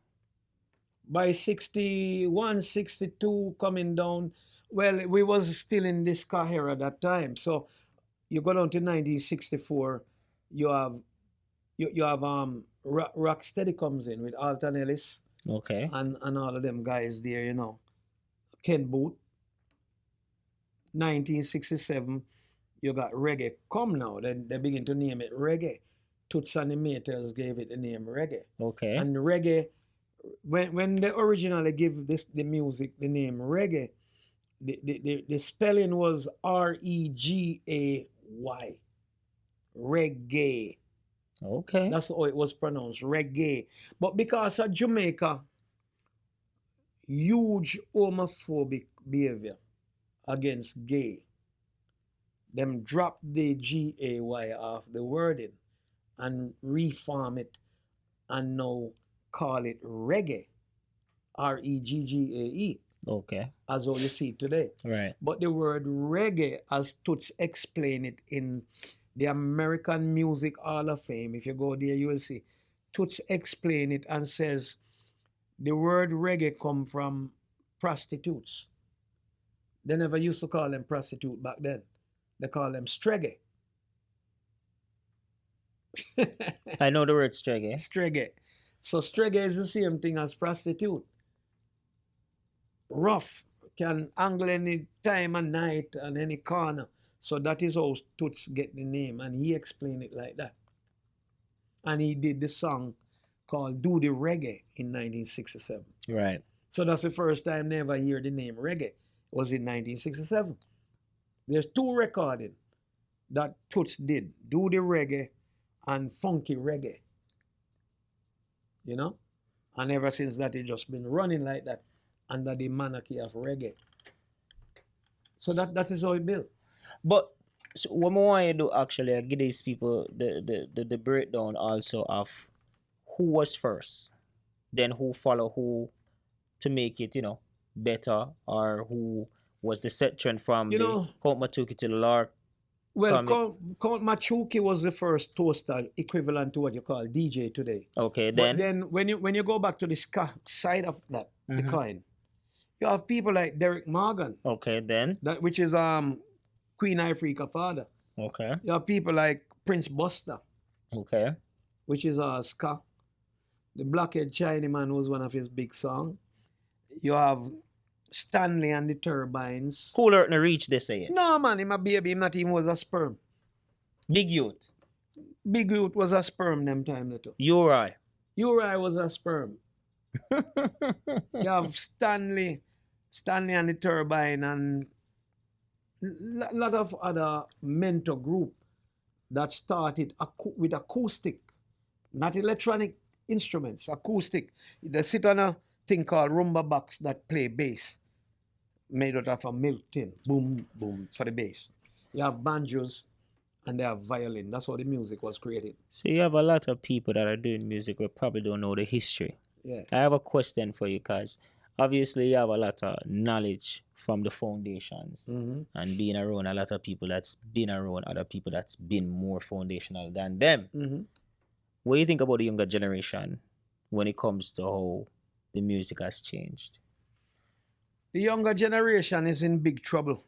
S2: By 61, 62 coming down, well, we was still in this car era at that time. So you go down to 1964, you have Rocksteady comes in with Alton Ellis
S1: okay,
S2: and all of them guys there, Ken Booth. 1967, you got reggae. Come now, then they begin to name it reggae. Toots and the Maytals gave it the name reggae.
S1: okay,
S2: And reggae, when they originally give the music the name reggae, the spelling was Regay. Reggae.
S1: okay,
S2: That's how it was pronounced, reggae. But because of Jamaica, huge homophobic behavior against gay, them drop the GAY off the wording and reform it and now call it reggae, Reggae,
S1: okay,
S2: as how you see it today.
S1: right,
S2: But the word reggae, as Toots explain it in the American Music Hall of Fame, if you go there, you will see Toots explain it and says the word reggae come from prostitutes. They never used to call them prostitute back then. They call them stregge.
S1: I know the word stregge.
S2: Stregge. So stregge is the same thing as prostitute. Rough, can angle any time and night and any corner. So that is how Toots get the name, and he explained it like that. And he did the song called Do the Reggae in 1967.
S1: Right,
S2: So that's the first time they ever hear the name reggae. It was in 1967. There's 2 recordings that Toots did, Do the Reggae and Funky Reggae. And ever since that, it just been running like that under the monarchy of reggae. So that is how it built.
S1: but so what more want you do actually, I give these people the breakdown also of who was first, then who follow who to make it, better, or who was the set trend from
S2: You
S1: the
S2: know-
S1: Count Matuki to the Lark.
S2: Well,
S1: Comic.
S2: Count Machuki was the first toaster equivalent to what you call DJ today.
S1: Okay,
S2: But
S1: then
S2: then when you go back to the ska side of that, the
S1: Mhm.
S2: coin, you have people like Derek Morgan,
S1: okay, then
S2: which is Queen Ifrica father.
S1: okay,
S2: You have people like Prince Buster,
S1: okay,
S2: which is ska. The Blockhead Chinaman was one of his big songs. You have Stanley and the Turbines.
S1: Cooler to reach this say it.
S2: No man, him a baby, him not even was a sperm.
S1: Big Youth,
S2: Big Youth was a sperm them time too.
S1: Uri.
S2: Uri was a sperm. You have Stanley and the Turbine, and lot of other mentor group that started with acoustic, not electronic instruments, acoustic. They sit on a thing called rumba box that play bass, made out of a milk tin. Boom, boom, for the bass. You have banjos and they have violin. That's how the music was created.
S1: So you have a lot of people that are doing music but probably don't know the history.
S2: Yeah.
S1: I have a question for you because obviously you have a lot of knowledge from the foundations
S2: Mm-hmm.
S1: and being around a lot of people that's been around other people that's been more foundational than them.
S2: Mm-hmm.
S1: What do you think about the younger generation when it comes to how the music has changed?
S2: The younger generation is in big trouble.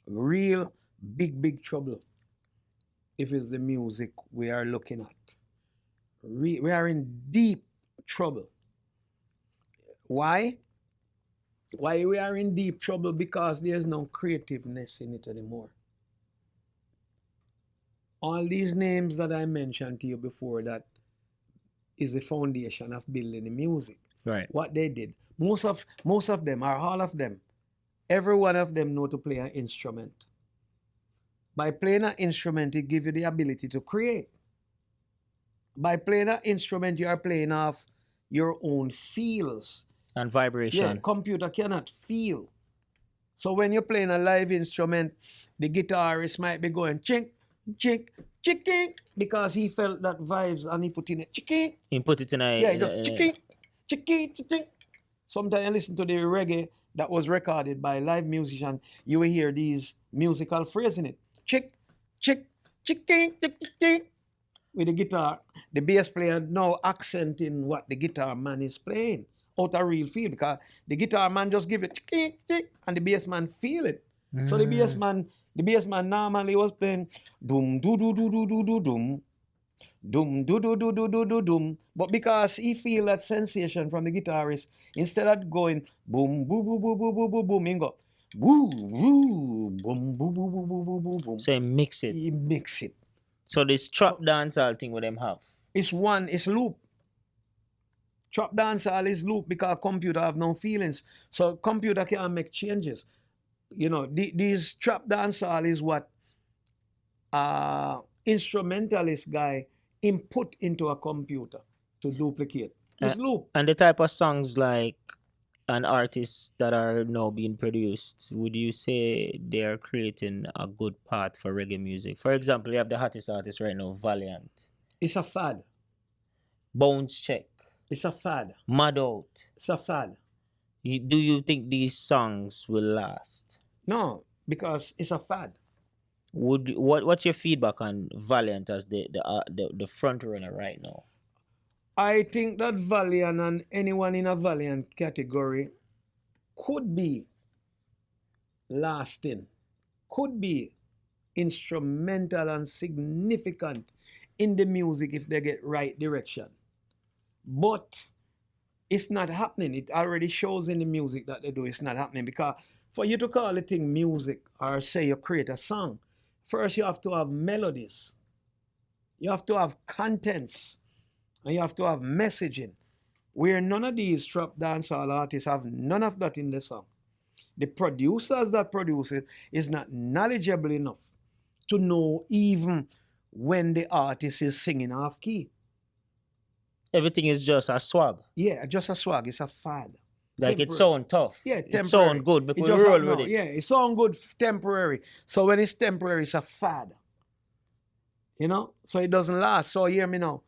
S2: Real big trouble if it's the music we are looking at. We are in deep trouble. Why? Why we are in deep trouble? Because there's no creativeness in it anymore. All these names that I mentioned to you before, that is the foundation of building the music.
S1: Right.
S2: What they did, most of them, or all of them, every one of them know to play an instrument. By playing an instrument, it gives you the ability to create. By playing an instrument, you are playing off your own feels.
S1: And
S2: Yeah,
S1: vibration.
S2: computer cannot feel. So when you're playing a live instrument, the guitarist might be going chink, chink, chicking, because he felt that vibes and he put in it chicking.
S1: You put it in a.
S2: Yeah, just chicking, chicking, chicking. Sometimes I listen to the reggae that was recorded by live musician, you will hear these musical phrases in it. Chick, chick, chicking, chick, chick, with the guitar. The bass player now accenting what the guitar man is playing out of real feel, because the guitar man just give it tick, tick, and the bass man feel it. So the bass man normally was playing doom do do do do do do doom, doom do do do do do do doom. But because he feel that sensation from the guitarist, instead of going boom boom boom boom boom boom boom boom, he go woo woo boom boom boom boom boom boom boom boom.
S1: So you mix it.
S2: He mix it.
S1: So this trap dancehall thing with them have.
S2: It's loop. Trap dancehall is loop because computer have no feelings. So computer can't make changes. You know, these trap dancehall is what instrumentalist guy input into a computer to duplicate. It's loop.
S1: And the type of songs like and artists that are now being produced, would you say they are creating a good path for reggae music? For example, you have the hottest artist right now, Valiant.
S2: It's a fad.
S1: Bones Check.
S2: It's a fad.
S1: Mad Out.
S2: It's a fad.
S1: Do you think these songs will last?
S2: No, because it's a fad.
S1: What's your feedback on Valiant as the front runner right now?
S2: I think that Valiant and anyone in a Valiant category could be lasting, could be instrumental and significant in the music if they get right direction. But it's not happening. It already shows in the music that they do. It's not happening, because for you to call a thing music or say you create a song, first you have to have melodies, you have to have contents, and you have to have messaging, where none of these trap dancehall artists have none of that in the song. The producers that produce it is not knowledgeable enough to know even when the artist is singing off key.
S1: Everything is just a swag.
S2: Yeah, just a swag. It's a fad.
S1: Like it sound tough.
S2: Yeah,
S1: it sound good because we roll with it.
S2: Yeah, it sound good temporary. So when it's temporary, it's a fad. You know? So it doesn't last. So hear me now.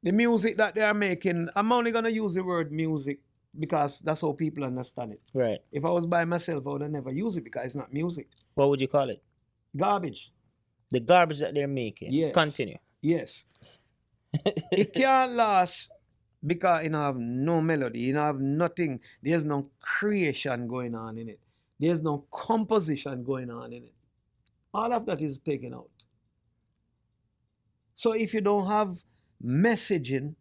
S2: The music that they are making, I'm only going to use the word music because that's how people understand it.
S1: Right.
S2: If I was by myself, I would have never used it because it's not music.
S1: What would you call it?
S2: Garbage.
S1: The garbage that they're making.
S2: Yes.
S1: Continue.
S2: Yes. It can't last because you have no melody, you have nothing. There's no creation going on in it. There's no composition going on in it. All of that is taken out. So if you don't have messaging,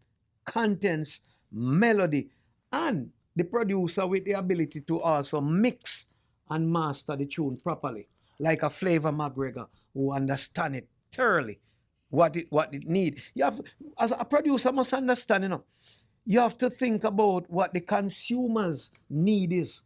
S2: contents, melody, and the producer with the ability to also mix and master the tune properly, like a Flavor McGregor who understand it thoroughly, what it need. You have, as a producer, must understand, you know, you have to think about what the consumers' need is.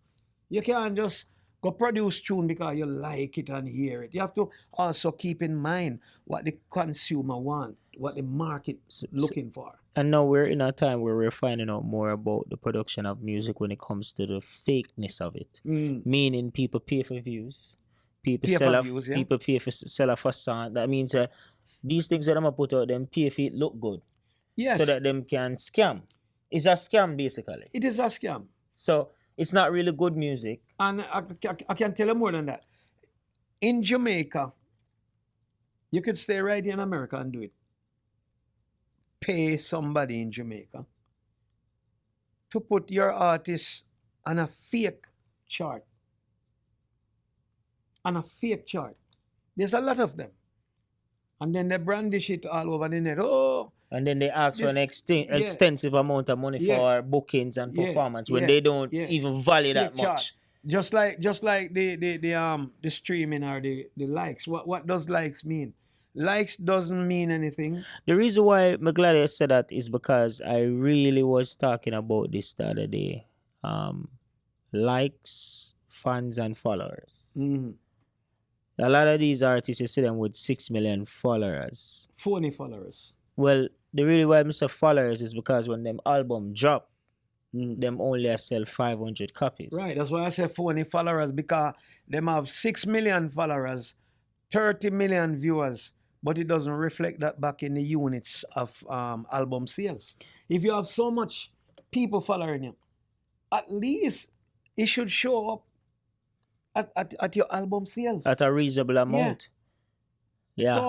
S2: You can't just go produce tune because you like it and hear it. You have to also keep in mind what the consumer want, what the market's looking for.
S1: And now we're in a time where we're finding out more about the production of music when it comes to the fakeness of it. Meaning people pay for views. People pay for sell a facade. That means these things that I'm gonna put out, them pay for it look good.
S2: Yes.
S1: So that them can scam. It's a scam basically.
S2: It is a scam.
S1: So it's not really good music.
S2: And I can tell you more than that. In Jamaica, you could stay right here in America and do it. Pay somebody in Jamaica to put your artist on a fake chart. On a fake chart. There's a lot of them. And then they brandish it all over the net. Oh,
S1: And then they ask for
S2: this,
S1: an extensive amount of money for bookings and performance when they don't even value that much.
S2: Just like the streaming or the likes. What does likes mean? Likes doesn't mean anything.
S1: The reason why I'm glad I said that is because I really was talking about this the other day. Likes, fans, and followers.
S2: Mm-hmm.
S1: A lot of these artists, you see them with 6 million followers.
S2: Phony followers.
S1: Well, the really why I say followers is because when them album drop, them only sell 500 copies.
S2: Right, that's why I say phony followers, because them have 6 million followers, 30 million viewers, but it doesn't reflect that back in the units of album sales. If you have so much people following you, at least it should show up at your album sales.
S1: At a reasonable amount. Yeah.
S2: So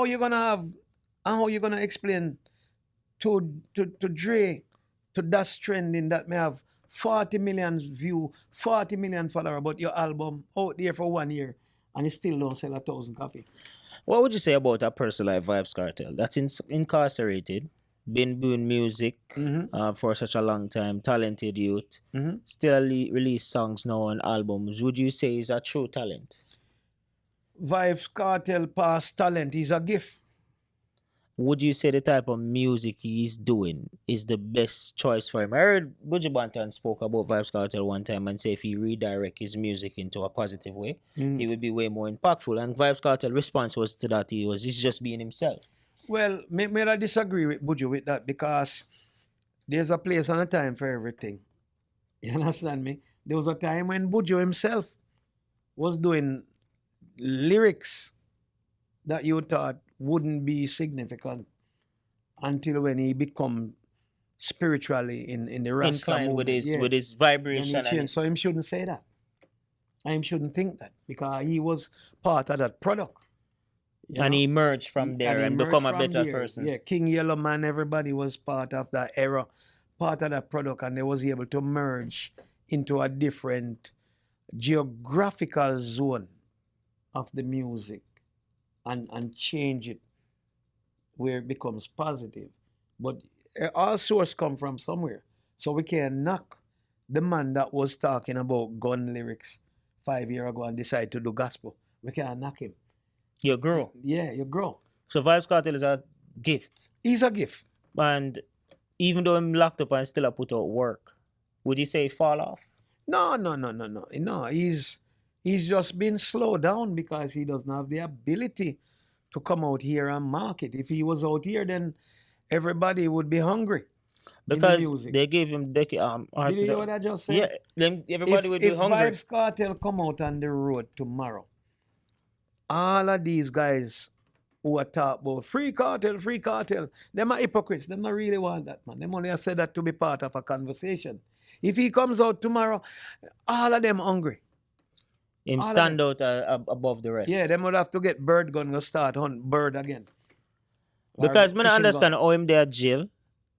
S2: how you gonna explain to Dre, to that's trending that may have 40 million view, 40 million follower, but your album out there for 1 year and it still don't sell 1,000 copies?
S1: What would you say about a person like Vybz Kartel that's incarcerated, been doing music for such a long time, talented youth, still release songs now on albums? Would you say he's a true talent?
S2: Vybz Kartel past talent is a gift.
S1: Would you say the type of music he's doing is the best choice for him? I heard Buju Banton spoke about Vybz Kartel one time and say if he redirect his music into a positive way, he would be way more impactful. And Vybz Kartel's response was to that he's just being himself.
S2: Well, may I disagree with Buju with that, because there's a place and a time for everything. You understand me? There was a time when Buju himself was doing lyrics that you thought wouldn't be significant until when he become spiritually in the Rasta
S1: inclined
S2: movement.
S1: with his vibration.
S2: So him shouldn't say that. I shouldn't think that, because he was part of that product.
S1: And he emerged from there and become a better person.
S2: Yeah, King Yellow Man, everybody was part of that era, part of that product, and they was able to merge into a different geographical zone of the music and change it where it becomes positive. But our source come from somewhere. So we can't knock the man that was talking about gun lyrics 5 years ago and decide to do gospel. We can't knock him.
S1: You grow.
S2: Yeah, you grow.
S1: So Vybz Kartel is a gift.
S2: He's a gift.
S1: And even though I'm locked up and still I put out work, would you say fall off?
S2: No. No, he's just been slowed down because he doesn't have the ability to come out here and market. If he was out here, then everybody would be hungry.
S1: Because they gave him
S2: Did you hear what I just said?
S1: Yeah, everybody would be hungry.
S2: If Vybz Kartel come out on the road tomorrow, all of these guys who are talk about free cartel, them are hypocrites. They don't really want that, man. Them only said that to be part of a conversation. If he comes out tomorrow, all of them hungry.
S1: Him stand out above the rest.
S2: Yeah, them would have to get bird gun to start hunt bird again.
S1: Because I understand how him there jail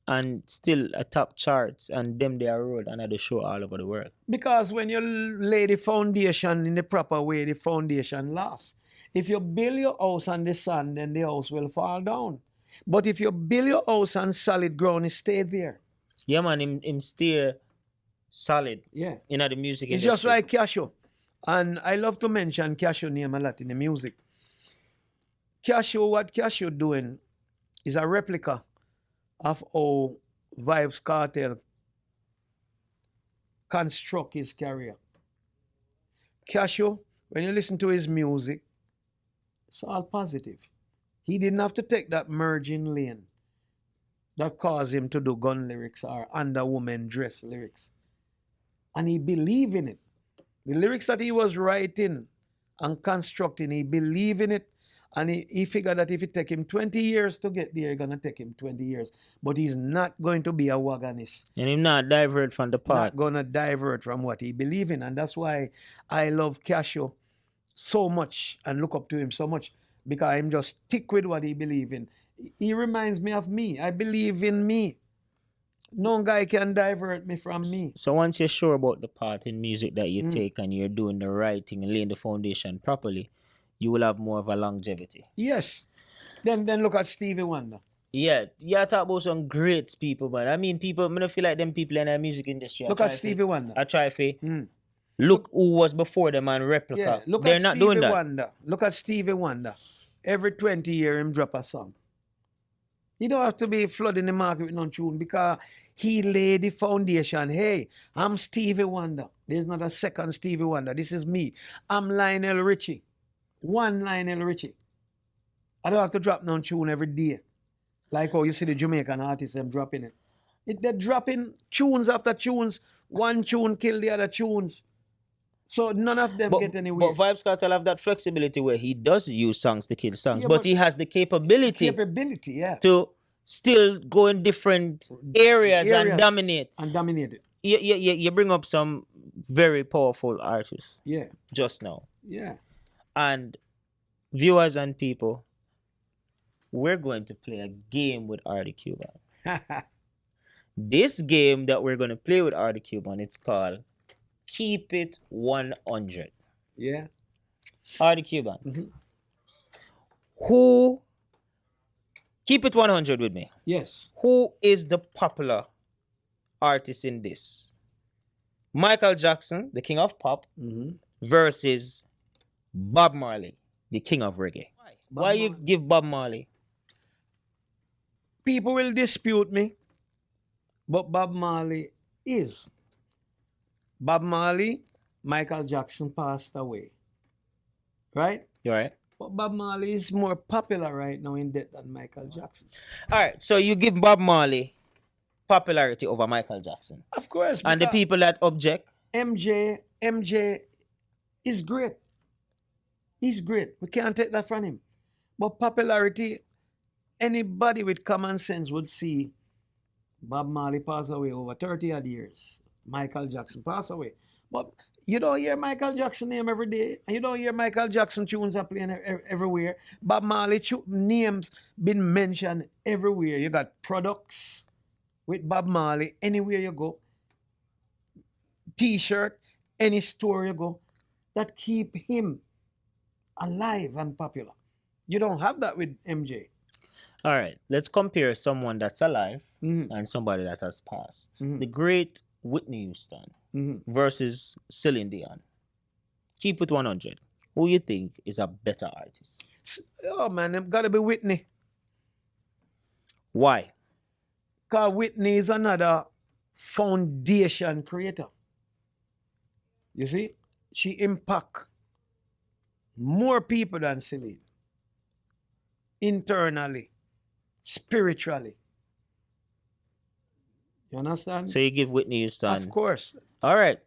S1: and still atop charts and them there road and at the show all over the world.
S2: Because when you lay the foundation in the proper way, the foundation lasts. If you build your house on the sand, then the house will fall down. But if you build your house on solid ground, it stay there.
S1: Yeah, man, him stay solid.
S2: Yeah.
S1: In the music
S2: It's
S1: industry.
S2: just like Cashew. And I love to mention Cashew name a lot in the music. What Cashew doing is a replica of how Vybz Kartel construct his career. Cashew, when you listen to his music, it's all positive. He didn't have to take that merging lane that caused him to do gun lyrics or under woman dress lyrics. And he believed in it. The lyrics that he was writing and constructing, he believed in it. And he figured that if it take him 20 years to get there, it's going to take him 20 years. But he's not going to be a wagonist.
S1: And he's not divert from the path.
S2: Not going to divert from what he believes in. And that's why I love Cashew so much and look up to him so much, because I'm just stick with what he believes in. He reminds me of me. I believe in me. No guy can divert me from me.
S1: So once you're sure about the path in music that you take and you're doing the right thing and laying the foundation properly, you will have more of a longevity.
S2: Yes. Then look at Stevie Wonder.
S1: Yeah, talk about some great people, man. I mean, people, I don't feel like them people in the music industry.
S2: Look at Stevie Wonder.
S1: I try to
S2: Mm.
S1: look who was before them and replica.
S2: Yeah, look
S1: They're
S2: at
S1: not
S2: Stevie
S1: doing that.
S2: Wonder. Look at Stevie Wonder. Every 20 years, him drop a song. You don't have to be flooding the market with no tune because he laid the foundation. Hey, I'm Stevie Wonder. There's not a second Stevie Wonder. This is me. I'm Lionel Richie. One Lionel Richie. I don't have to drop no tune every day. Like how you see the Jamaican artists, them dropping it. They're dropping tunes after tunes. One tune kill the other tunes. So none of them get anywhere.
S1: But Vybz Kartel have that flexibility where he does use songs to kill songs,
S2: Yeah,
S1: but
S2: but
S1: he has the capability
S2: yeah.
S1: to still go in different areas and dominate.
S2: And dominate it.
S1: You bring up some very powerful artists
S2: Yeah.
S1: just now.
S2: Yeah.
S1: And viewers and people, we're going to play a game with Ardie Cuban. This game that we're going to play with Ardie Cuban, it's called Keep It 100.
S2: Yeah.
S1: Ardie Cuban.
S2: Mhm.
S1: Who, keep it 100 with me.
S2: Yes.
S1: Who is the popular artist in this? Michael Jackson, the king of pop,
S2: Mm-hmm.
S1: versus Bob Marley, the king of reggae. Why you give Bob Marley?
S2: People will dispute me, but Bob Marley is. Bob Marley, Michael Jackson passed away. Right?
S1: You alright?
S2: But Bob Marley is more popular right now in death than Michael Jackson.
S1: Alright, so you give Bob Marley popularity over Michael Jackson.
S2: Of course.
S1: And the
S2: because
S1: people that object,
S2: MJ is great. He's great. We can't take that from him. But popularity, anybody with common sense would see Bob Marley pass away over 30 odd years. Michael Jackson pass away. But you don't hear Michael Jackson name every day. And you don't hear Michael Jackson tunes are playing everywhere. Bob Marley names been mentioned everywhere. You got products with Bob Marley anywhere you go. T-shirt, any store you go, that keep him alive and popular. You don't have that with MJ.
S1: all right, let's compare someone that's alive
S2: Mhm.
S1: and somebody that has passed.
S2: Mhm.
S1: The great Whitney Houston
S2: Mm-hmm.
S1: versus Celine Dion. Keep it 100. Who you think is a better artist?
S2: Oh man, it gotta be Whitney.
S1: Why?
S2: Because Whitney is another foundation creator. You see? She impact more people than Celine. Internally, spiritually. You understand?
S1: So you give Whitney Houston.
S2: Of course.
S1: All right.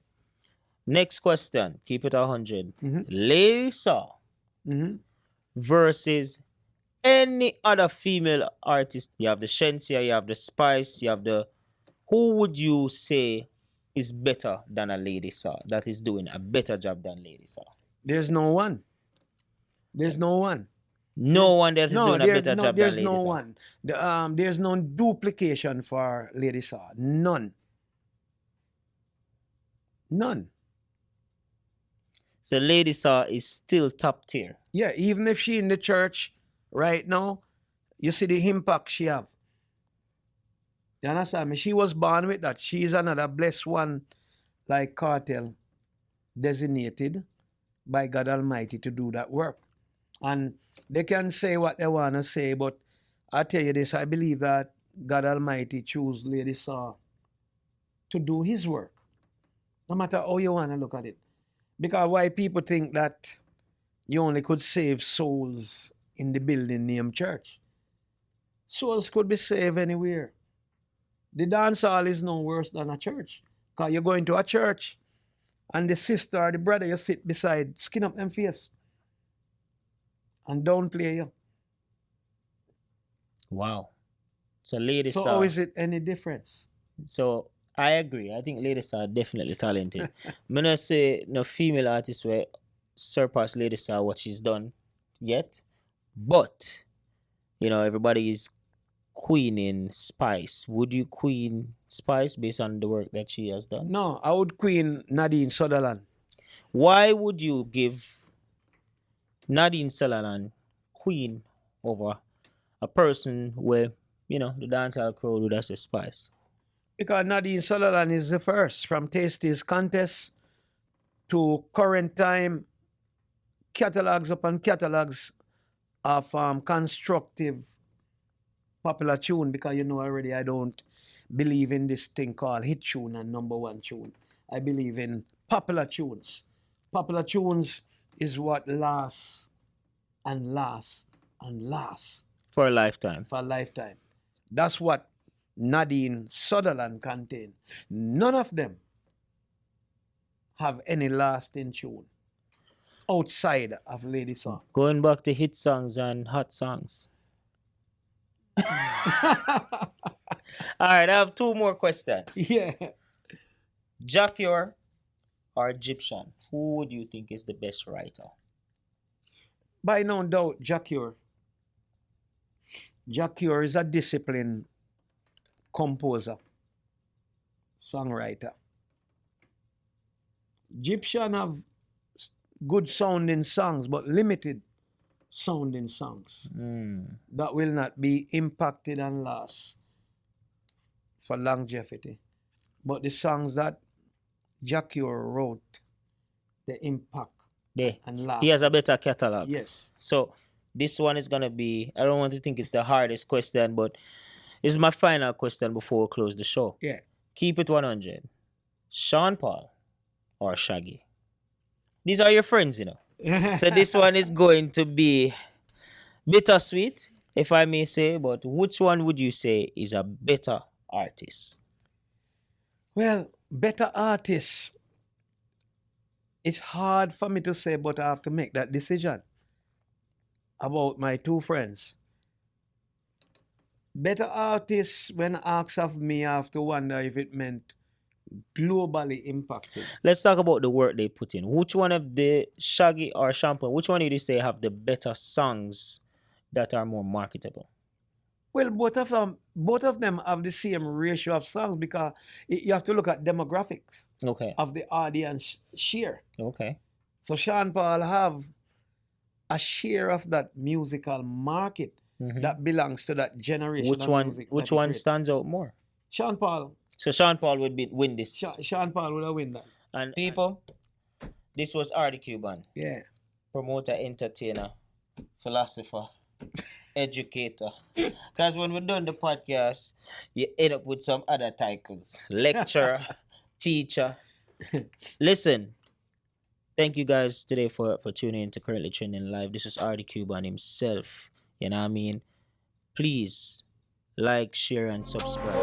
S1: Next question. Keep it 100.
S2: Mhm.
S1: Lady Saw
S2: Mm-hmm.
S1: versus any other female artist. You have the Shensia, you have the Spice, you have the... Who would you say is better than a Lady Saw, that is doing a better job than Lady Saw?
S2: There's no one. There's no one.
S1: No one that is doing a better job than
S2: there's
S1: Lady
S2: no
S1: Saw.
S2: one. There's no duplication for Lady Saw. None. None.
S1: So Lady Saw is still top tier.
S2: Yeah, even if she in the church right now, you see the impact she have. You understand me? She was born with that. She is another blessed one, like Kartel, designated by God Almighty to do that work. And they can say what they want to say, but I tell you this, I believe that God Almighty chose Lady Saw to do his work. No matter how you want to look at it. Because why people think that you only could save souls in the building named church. Souls could be saved anywhere. The dancehall is no worse than a church. Because you're going to a church and the sister or the brother you sit beside, skin up them face. And don't play you.
S1: Wow. So Lady
S2: So
S1: Saw...
S2: how is it any difference?
S1: So I agree. I think Lady Saw definitely talented. I'm not say no female artist will surpass Lady Saw what she's done yet. But, you know, everybody is queening Spice. Would you queen Spice based on the work that she has done?
S2: No, I would queen Nadine Sutherland.
S1: Why would you give Nadine Sutherland, queen over a person where, you know, the dancehall crowd would have spice?
S2: Because Nadine Sutherland is the first from Tasty's contest to current time catalogs upon catalogs of constructive popular tune, because you know already I don't believe in this thing called hit tune and number one tune. I believe in popular tunes. Popular tunes is what lasts and lasts and lasts
S1: For a lifetime.
S2: for a lifetime. That's what Nadine Sutherland contained. None of them have any lasting tune outside of Lady Song.
S1: Going back to hit songs and hot songs. All right, I have two more questions.
S2: Yeah.
S1: Jacquier or Egyptian? Who would you think is the best writer?
S2: By no doubt, Jacquier. Jacquier is a disciplined composer, songwriter. Egyptian have good sounding songs, but limited sounding songs that will not be impacted and last for longevity. But the songs that Jacquier wrote, the impact
S1: There.
S2: and last.
S1: He has a better catalog.
S2: Yes.
S1: So this one is gonna be, I don't want to think it's the hardest question, but this is my final question before we close the show.
S2: Yeah.
S1: Keep it 100. Sean Paul or Shaggy? These are your friends, you know. So this one is going to be bittersweet, if I may say, but which one would you say is a better artist?
S2: Well, better artists. It's hard for me to say, but I have to make that decision about my two friends. Better artists, when asked of me, I have to wonder if it meant globally impacted.
S1: Let's talk about the work they put in. Which one of the Shaggy or Shampoo, which one would you say have the better songs that are more marketable?
S2: Well, both of them have the same ratio of songs, because you have to look at demographics
S1: Okay.
S2: of the audience share.
S1: Okay.
S2: So Sean Paul have a share of that musical market that belongs to that generation
S1: Which
S2: of
S1: one?
S2: music.
S1: Which
S2: that he
S1: one
S2: created.
S1: stands out more?
S2: Sean Paul.
S1: So Sean Paul would win this.
S2: Sean Paul would have win that.
S1: And people, this was Ardie Cuban,
S2: Yeah.
S1: promoter, entertainer, philosopher, educator. Because when we're done the podcast, you end up with some other titles: lecturer, teacher. Listen, thank you guys today for tuning in to Currently Trending Live. This is Ardie Cuban himself. You know what I mean? Please like, share, and subscribe.